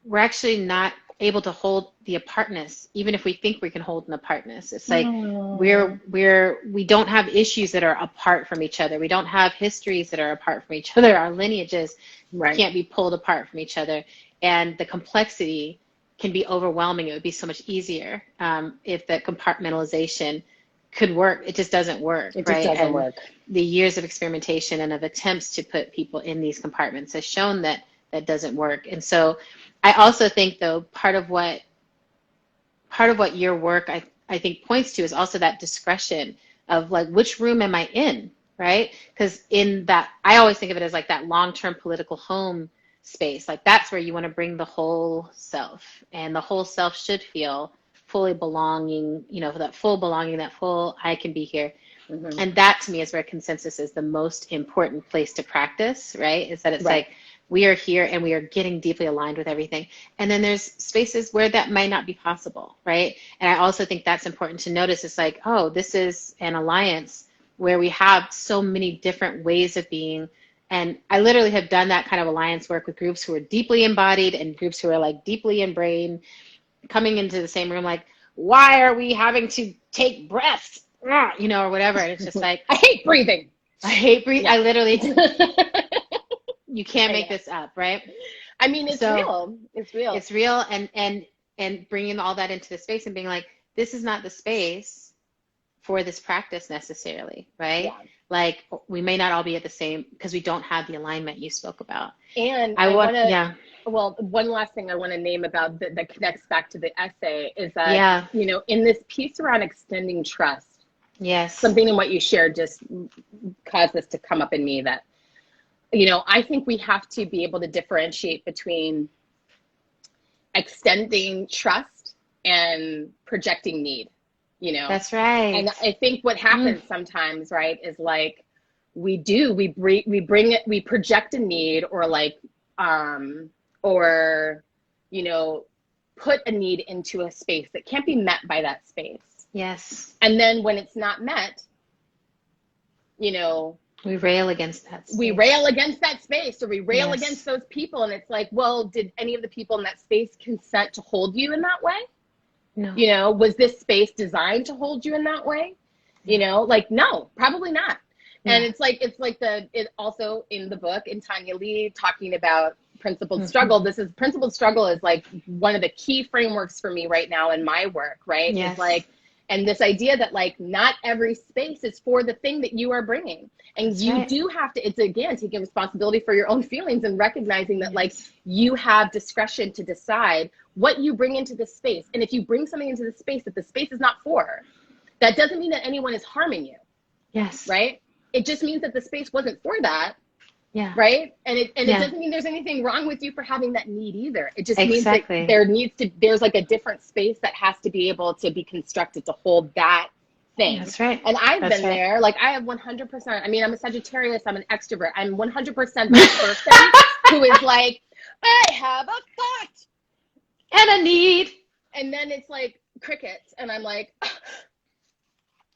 we're actually not able to hold the apartness, even if we think we can hold an apartness. It's like we don't have issues that are apart from each other. We don't have histories that are apart from each other. Our lineages can't be pulled apart from each other. And the complexity can be overwhelming. It would be so much easier if the compartmentalization could work. It just doesn't work.
It just doesn't work.
The years of experimentation and of attempts to put people in these compartments has shown that that doesn't work. And so I also think, though, part of what your work I think points to is also that discretion of like, which room am I in, right? Because in that, I always think of it as like that long-term political home space. Like that's where you want to bring the whole self, and the whole self should feel fully belonging, that full belonging, that full I can be here. Mm-hmm. And that to me is where consensus is the most important place to practice, right? Is that it's like, we are here and we are getting deeply aligned with everything. And then there's spaces where that might not be possible, right? And I also think that's important to notice. It's like, oh, this is an alliance where we have so many different ways of being. And I literally have done that kind of alliance work with groups who are deeply embodied and groups who are like deeply in brain, coming into the same room, like, why are we having to take breaths, or whatever. And it's just like,
I hate breathing.
Yeah. I literally you can't make this up, right?
It's real.
It's real. And bringing all that into the space and being like, this is not the space for this practice necessarily, right? Yeah. Like we may not all be at the same, because we don't have the alignment you spoke about.
And well, one last thing I want to name about that connects back to the essay is that, in this piece around extending trust, something in what you shared just caused this to come up in me that, I think we have to be able to differentiate between extending trust and projecting need,
That's right.
And I think what happens sometimes, right, is like we project a need or like, put a need into a space that can't be met by that space.
Yes.
And then when it's not met,
we rail against that space.
We rail against that space, or we rail against those people. And it's like, well, did any of the people in that space consent to hold you in that way? No. Was this space designed to hold you in that way? No, probably not. Yeah. And it also in the book, in Tanya Lee talking about principled struggle, principled struggle is like one of the key frameworks for me right now in my work, right? Yes. It's like, And this idea that like not every space is for the thing that you are bringing. And
That's
you
right.
do have to, it's again, taking responsibility for your own feelings and recognizing that like you have discretion to decide what you bring into the space. And if you bring something into the space that the space is not for, that doesn't mean that anyone is harming you.
Yes.
Right? It just means that the space wasn't for that.
Yeah.
Right? And it doesn't mean there's anything wrong with you for having that need either. It just means that
Exactly.
there's like a different space that has to be able to be constructed to hold that thing.
That's right.
And I've
That's
been
right.
there. Like I have 100%. I mean, I'm a Sagittarius. I'm an extrovert. I'm 100% that person who is like, I have a thought
and a need.
And then it's like crickets. And I'm like,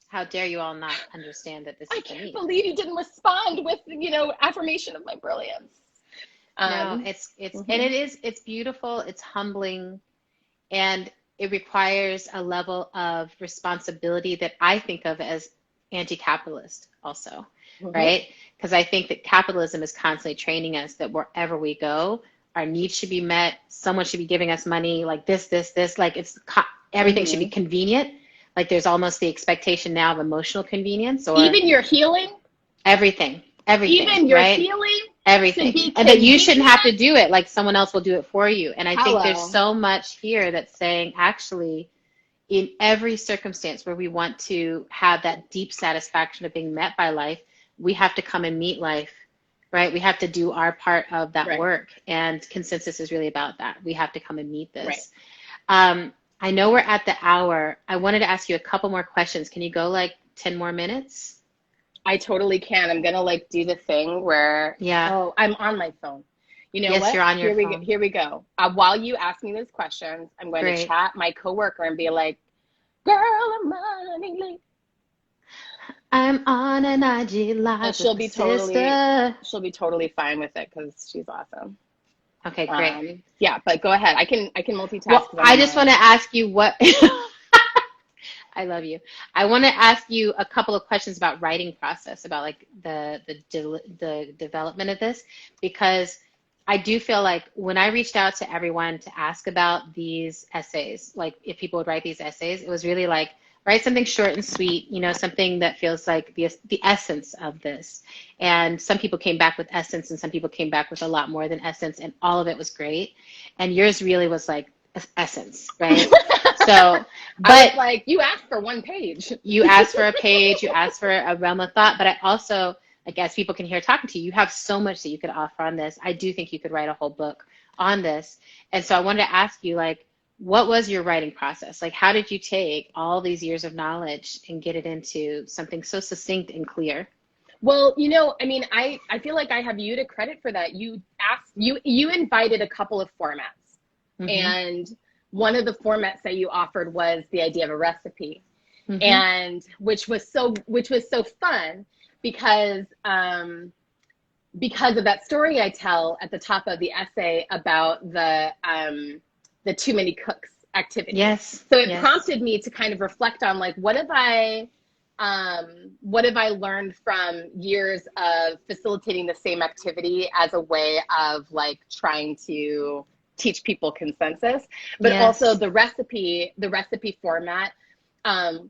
how dare you all not understand that this is
I can't believe you didn't respond with, you know, affirmation of my brilliance.
No, it's and it's beautiful, it's humbling, and it requires a level of responsibility that I think of as anti-capitalist also, right? Because I think that capitalism is constantly training us that wherever we go, our needs should be met, someone should be giving us money, like this, like it's everything should be convenient. Like there's almost the expectation now of emotional convenience, or
even your healing,
everything,
even your
right?
healing,
everything, and that you shouldn't have to do it. Like someone else will do it for you. And I think there's so much here that's saying, actually, in every circumstance where we want to have that deep satisfaction of being met by life, we have to come and meet life, right? We have to do our part of that work. And consensus is really about that. We have to come and meet this. I know we're at the hour. I wanted to ask you a couple more questions. Can you go like 10 more minutes?
I totally can. I'm going to like do the thing where, oh, I'm on my phone. You know what?
You're on your phone.
Here we go. While you ask me those questions, I'm going to chat my coworker and be like, girl, I'm running late.
I'm on an IG live.
And she'll be totally fine with it because she's awesome.
Okay, great.
Yeah, but go ahead. I can multitask.
Well, I just want to ask you what I love you. I want to ask you a couple of questions about writing process, about like the development of this, because I do feel like when I reached out to everyone to ask about these essays, like if people would write these essays, it was really like, write something short and sweet, you know, something that feels like the essence of this. And some people came back with essence and some people came back with a lot more than essence, and all of it was great. And yours really was like essence, right? So, but
I was like, you asked for one page.
You asked for a page, you asked for a realm of thought, but I also, like, as people can hear talking to you, you have so much that you could offer on this. I do think you could write a whole book on this. And so I wanted to ask you, like, what was your writing process? Like, how did you take all these years of knowledge and get it into something so succinct and clear?
Well, you know, I mean, I feel like I have you to credit for that. You invited a couple of formats, and one of the formats that you offered was the idea of a recipe, and which was so fun because of that story I tell at the top of the essay about the too many cooks activity.
Yes.
So it prompted me to kind of reflect on like, what have I learned from years of facilitating the same activity as a way of like trying to teach people consensus, but also the recipe format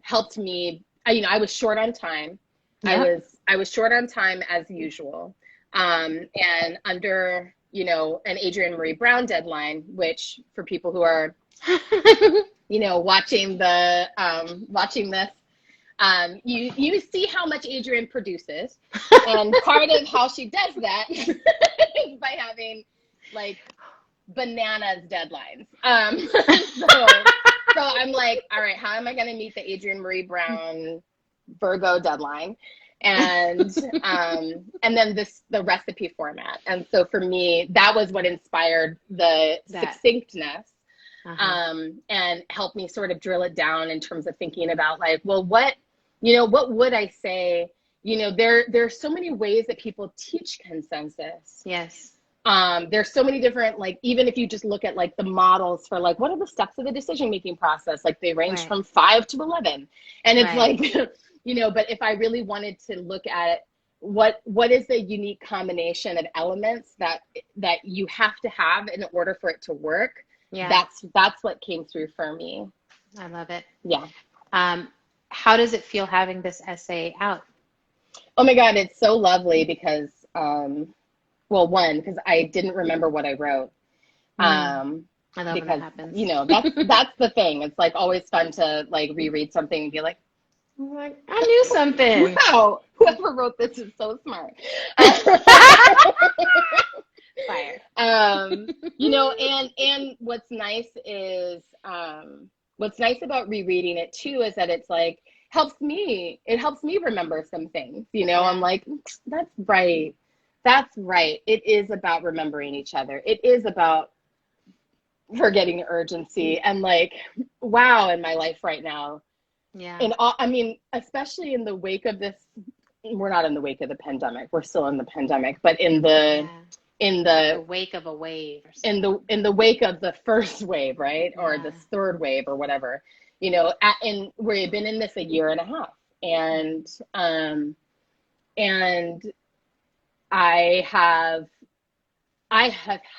helped me. I was short on time. I was short on time as usual, and under an Adrienne Marie Brown deadline, which for people who are watching this. You see how much Adrienne produces, and part of how she does that is by having like bananas deadlines. So I'm like, all right, how am I going to meet the Adrienne Marie Brown Virgo deadline? And then the recipe format. And so for me, that was what inspired the succinct's and helped me sort of drill it down in terms of thinking about like, well, what would I say? There's so many ways that people teach consensus.
Yes.
There's so many different, like, even if you just look at like the models for like, what are the steps of the decision-making process? Like they range from 5 to 11. And it's like, but if I really wanted to look at what is the unique combination of elements that you have to have in order for it to work, that's what came through for me.
I love it.
Yeah.
how does it feel having this essay out?
Oh my God, it's so lovely because, well, one, because I didn't remember what I wrote.
I love when that
Because,
happens.
you know, that's the thing. It's like always fun to like reread something and be like,
I knew something.
wow, whoever wrote this is so smart.
Fire.
You know, and what's nice is what's nice about rereading it too is that it's like it helps me remember some things. You know, I'm like, that's right. That's right. It is about remembering each other. It is about forgetting urgency and like, wow, in my life right now.
Yeah.
And I mean, especially in the wake of this, we're not in the wake of the pandemic. We're still in the pandemic, but in the
wake of a wave or
in the wake of the first wave, right? Or the third wave or whatever, you know, and we've been in this a year and a half. And I have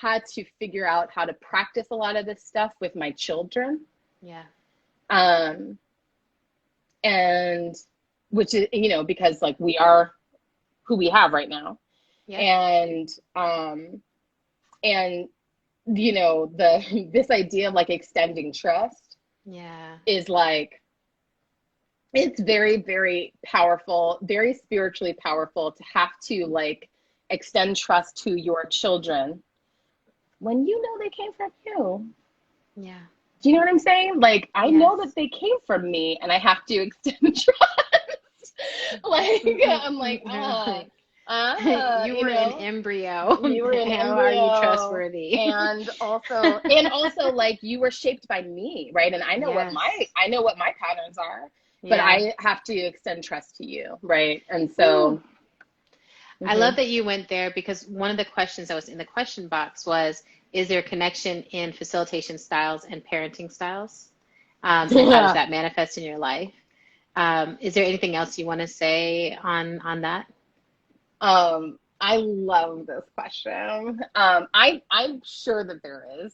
had to figure out how to practice a lot of this stuff with my children.
Yeah.
And which is, you know, because like we are who we have right now. Yeah. And you know, this idea of like extending trust is like, it's very, very powerful, very spiritually powerful to have to like extend trust to your children when you know they came from you.
Yeah.
Do you know what I'm saying? Like, I know that they came from me and I have to extend trust. Like, I'm like,
you were an embryo.
You were an embryo.
How are you trustworthy?
And also like you were shaped by me, right? And I know what my patterns are, but I have to extend trust to you, right? And so
I love that you went there, because one of the questions that was in the question box was, is there a connection in facilitation styles and parenting styles? And how does that manifest in your life? Is there anything else you want to say on that?
I love this question. I'm sure that there is.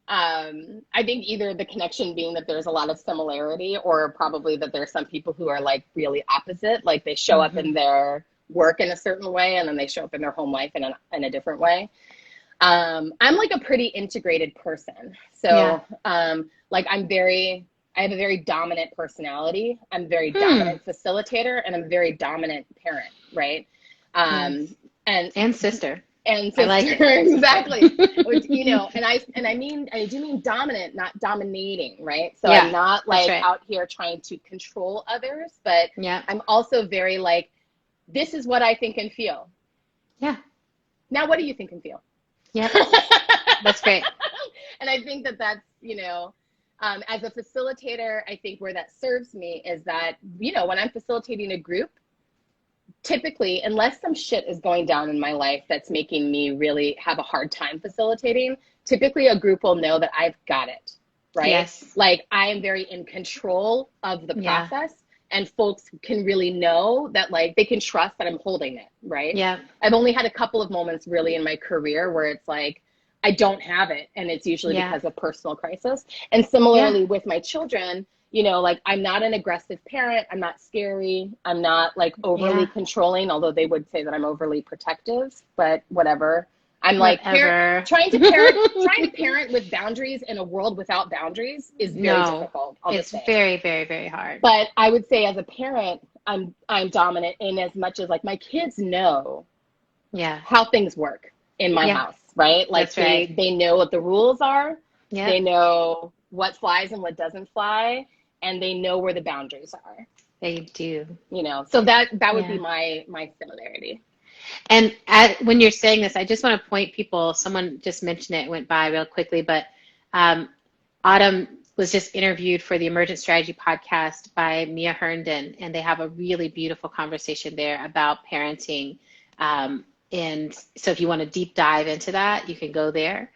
I think either the connection being that there's a lot of similarity, or probably that there's some people who are like really opposite, like they show up in their work in a certain way and then they show up in their home life in a different way. I'm like a pretty integrated person. So like I have a very dominant personality. I'm a very dominant facilitator, and I'm a very dominant parent, right? And
sister.
And sister, I like it. Exactly. Which, you know, and I do mean dominant, not dominating, right? So I'm not like out here trying to control others, but I'm also very like, this is what I think and feel.
Yeah.
Now, what do you think and feel?
Yeah. That's great.
And I think that that's, you know, as a facilitator, I think where that serves me is that, you know, when I'm facilitating a group, typically, unless some shit is going down in my life that's making me really have a hard time facilitating, typically a group will know that I've got it, right? Yes. Like I am very in control of the process, and folks can really know that, like, they can trust that I'm holding it, right? Yeah. I've only had a couple of moments really in my career where it's like, I don't have it, and it's usually because of personal crisis. And similarly with my children, you know, like I'm not an aggressive parent. I'm not scary. I'm not like overly controlling, although they would say that I'm overly protective, but whatever. I'm like trying to parent with boundaries in a world without boundaries is very difficult.
It's very, very, very hard.
But I would say as a parent, I'm dominant in as much as like my kids know how things work in my house, right? Like they know what the rules are. Yeah. They know what flies and what doesn't fly, and they know where the boundaries are.
They do.
You know, so that would be my similarity.
And when you're saying this, I just want to point people, someone just mentioned it, went by real quickly, but Autumn was just interviewed for the Emergent Strategy podcast by Mia Herndon, and they have a really beautiful conversation there about parenting. And so if you want to deep dive into that, you can go there.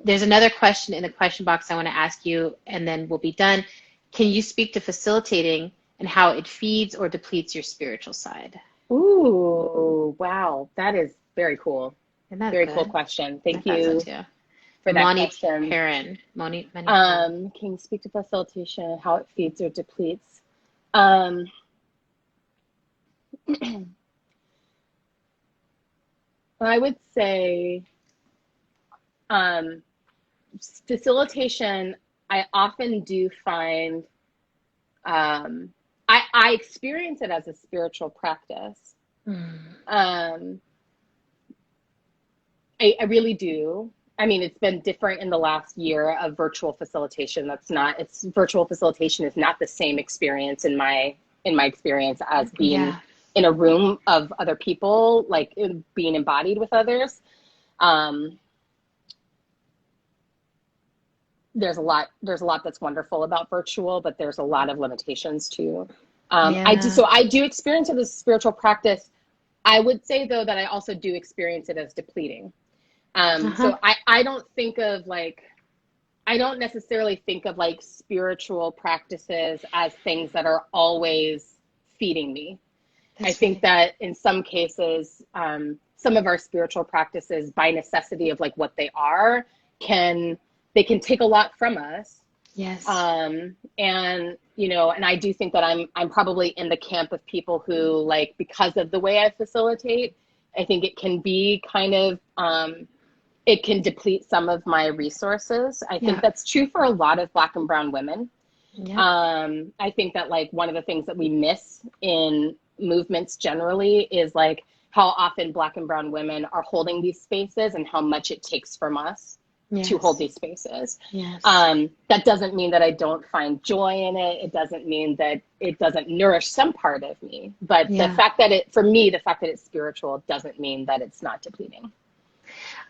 There's another question in the question box I want to ask you, and then we'll be done. Can you speak to facilitating and how it feeds or depletes your spiritual side?
Ooh, wow. That is very cool.
Isn't that
very
good?
Cool question. Thank you for that
Moni
question.
Perrin.
Can you speak to facilitation, how it feeds or depletes? Um, I would say facilitation, I often do find, I experience it as a spiritual practice. Um, I really do. I mean, it's been different in the last year of virtual facilitation. Virtual facilitation is not the same experience in my experience as being in a room of other people, like being embodied with others. There's a lot that's wonderful about virtual, but there's a lot of limitations too. I do experience it as a spiritual practice. I would say though that I also do experience it as depleting. So I don't necessarily think of like spiritual practices as things that are always feeding me. I think that in some cases, some of our spiritual practices, by necessity of like what they are, can take a lot from us.
Yes.
And and I do think that I'm probably in the camp of people who, like, because of the way I facilitate, I think it can be kind of it can deplete some of my resources. I think that's true for a lot of Black and brown women. I think that, like, one of the things that we miss in movements generally is like how often Black and brown women are holding these spaces and how much it takes from us to hold these spaces. That doesn't mean that I don't find joy in it. It doesn't mean that it doesn't nourish some part of me. But the fact that the fact that it's spiritual doesn't mean that it's not depleting.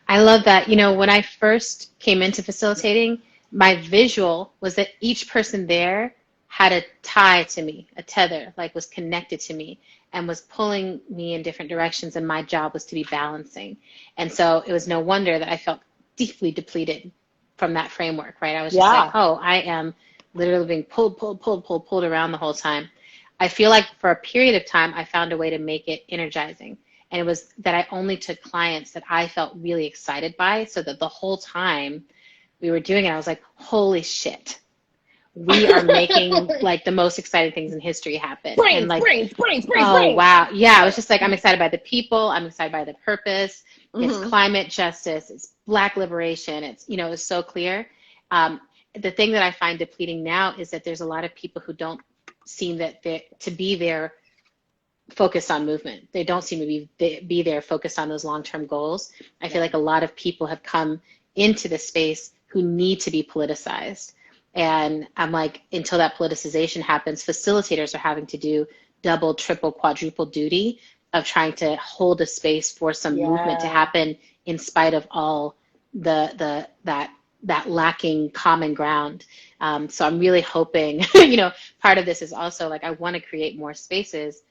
I love that. When I first came into facilitating, my visual was that each person there had a tie to me, a tether, like was connected to me and was pulling me in different directions. And my job was to be balancing. And so it was no wonder that I felt deeply depleted from that framework, right? I was just like, oh, I am literally being pulled around the whole time. I feel like for a period of time, I found a way to make it energizing. And it was that I only took clients that I felt really excited by, so that the whole time we were doing it, I was like, holy shit, we are making like the most exciting things in history happen.
Brains.
Wow. Yeah, I was just like, I'm excited by the people. I'm excited by the purpose. It's climate justice. It's Black liberation. It's, it's so clear. The thing that I find depleting now is that there's a lot of people who don't seem to be there focused on movement. They don't seem to be there focused on those long-term goals. I feel like a lot of people have come into the space who need to be politicized. And I'm like, until that politicization happens, facilitators are having to do double, triple, quadruple duty of trying to hold a space for some movement to happen in spite of all that lacking common ground. So I'm really hoping, part of this is also like, I want to create more spaces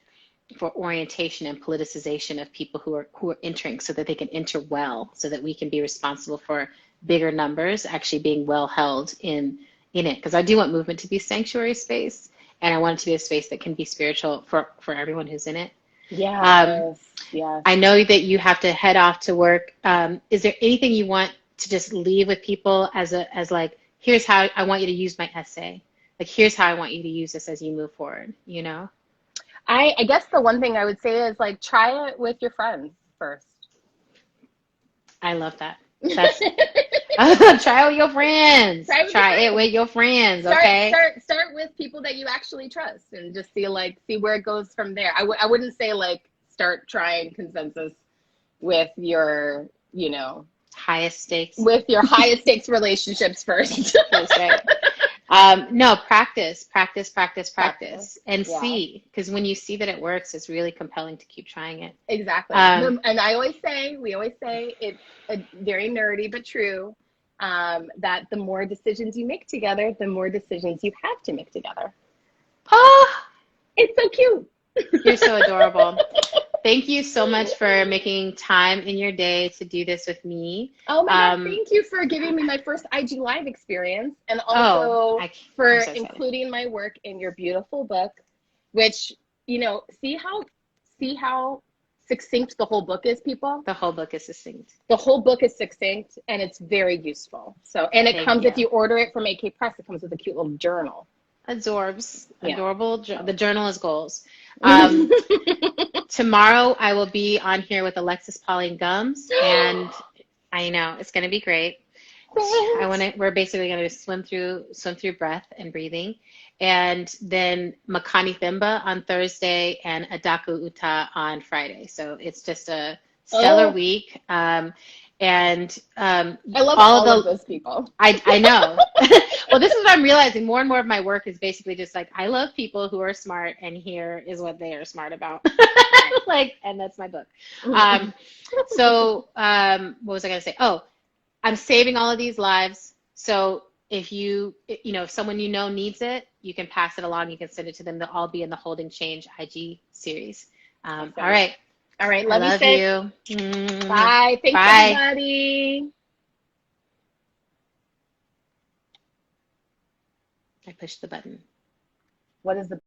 for orientation and politicization of people who are entering, so that they can enter well, so that we can be responsible for bigger numbers actually being well held in it. Because I do want movement to be sanctuary space, and I want it to be a space that can be spiritual for everyone who's in it. I know that you have to head off to work. Is there anything you want to just leave with people as like, here's how I want you to use my essay. Like, here's how I want you to use this as you move forward,
I guess the one thing I would say is, like, try it with your friends first.
I love that. That's try it with your friends. Try it with your friends. Okay.
Start with people that you actually trust, and just see where it goes from there. I wouldn't say like start trying consensus with your
highest stakes
relationships first.
That's right. No, practice, and see, because when you see that it works, it's really compelling to keep trying it.
Exactly. And we always say it's very nerdy but true, that the more decisions you make together, the more decisions you have to make together.
Oh,
it's so cute.
You're so adorable. Thank you so much for making time in your day to do this with me.
Oh my God, thank you for giving me my first IG Live experience, and also for including my work in your beautiful book, which, see how succinct the whole book is, people?
The whole book is succinct.
The whole book is succinct, and it's very useful. So, and it comes, if you order it from AK Press, it comes with a cute little journal.
Absorbs.
Yeah.
Adorable. The journal is goals. Tomorrow I will be on here with Alexis Pauline Gums, and I know it's going to be great. We're basically going to swim through breath and breathing, and then Makani Thimba on Thursday and Adaku Uta on Friday. So it's just a stellar week. I
love all of those people.
I know. Well, this is what I'm realizing. More and more of my work is basically just like, I love people who are smart, and here is what they are smart about. And that's my book. What was I going to say? Oh, I'm saving all of these lives. So if if someone you know needs it, you can pass it along. You can send it to them. They'll all be in the Holding Change IG series.
Awesome.
All right.
All right.
Love you.
Bye. Thanks, everybody.
I pushed the button.
What is the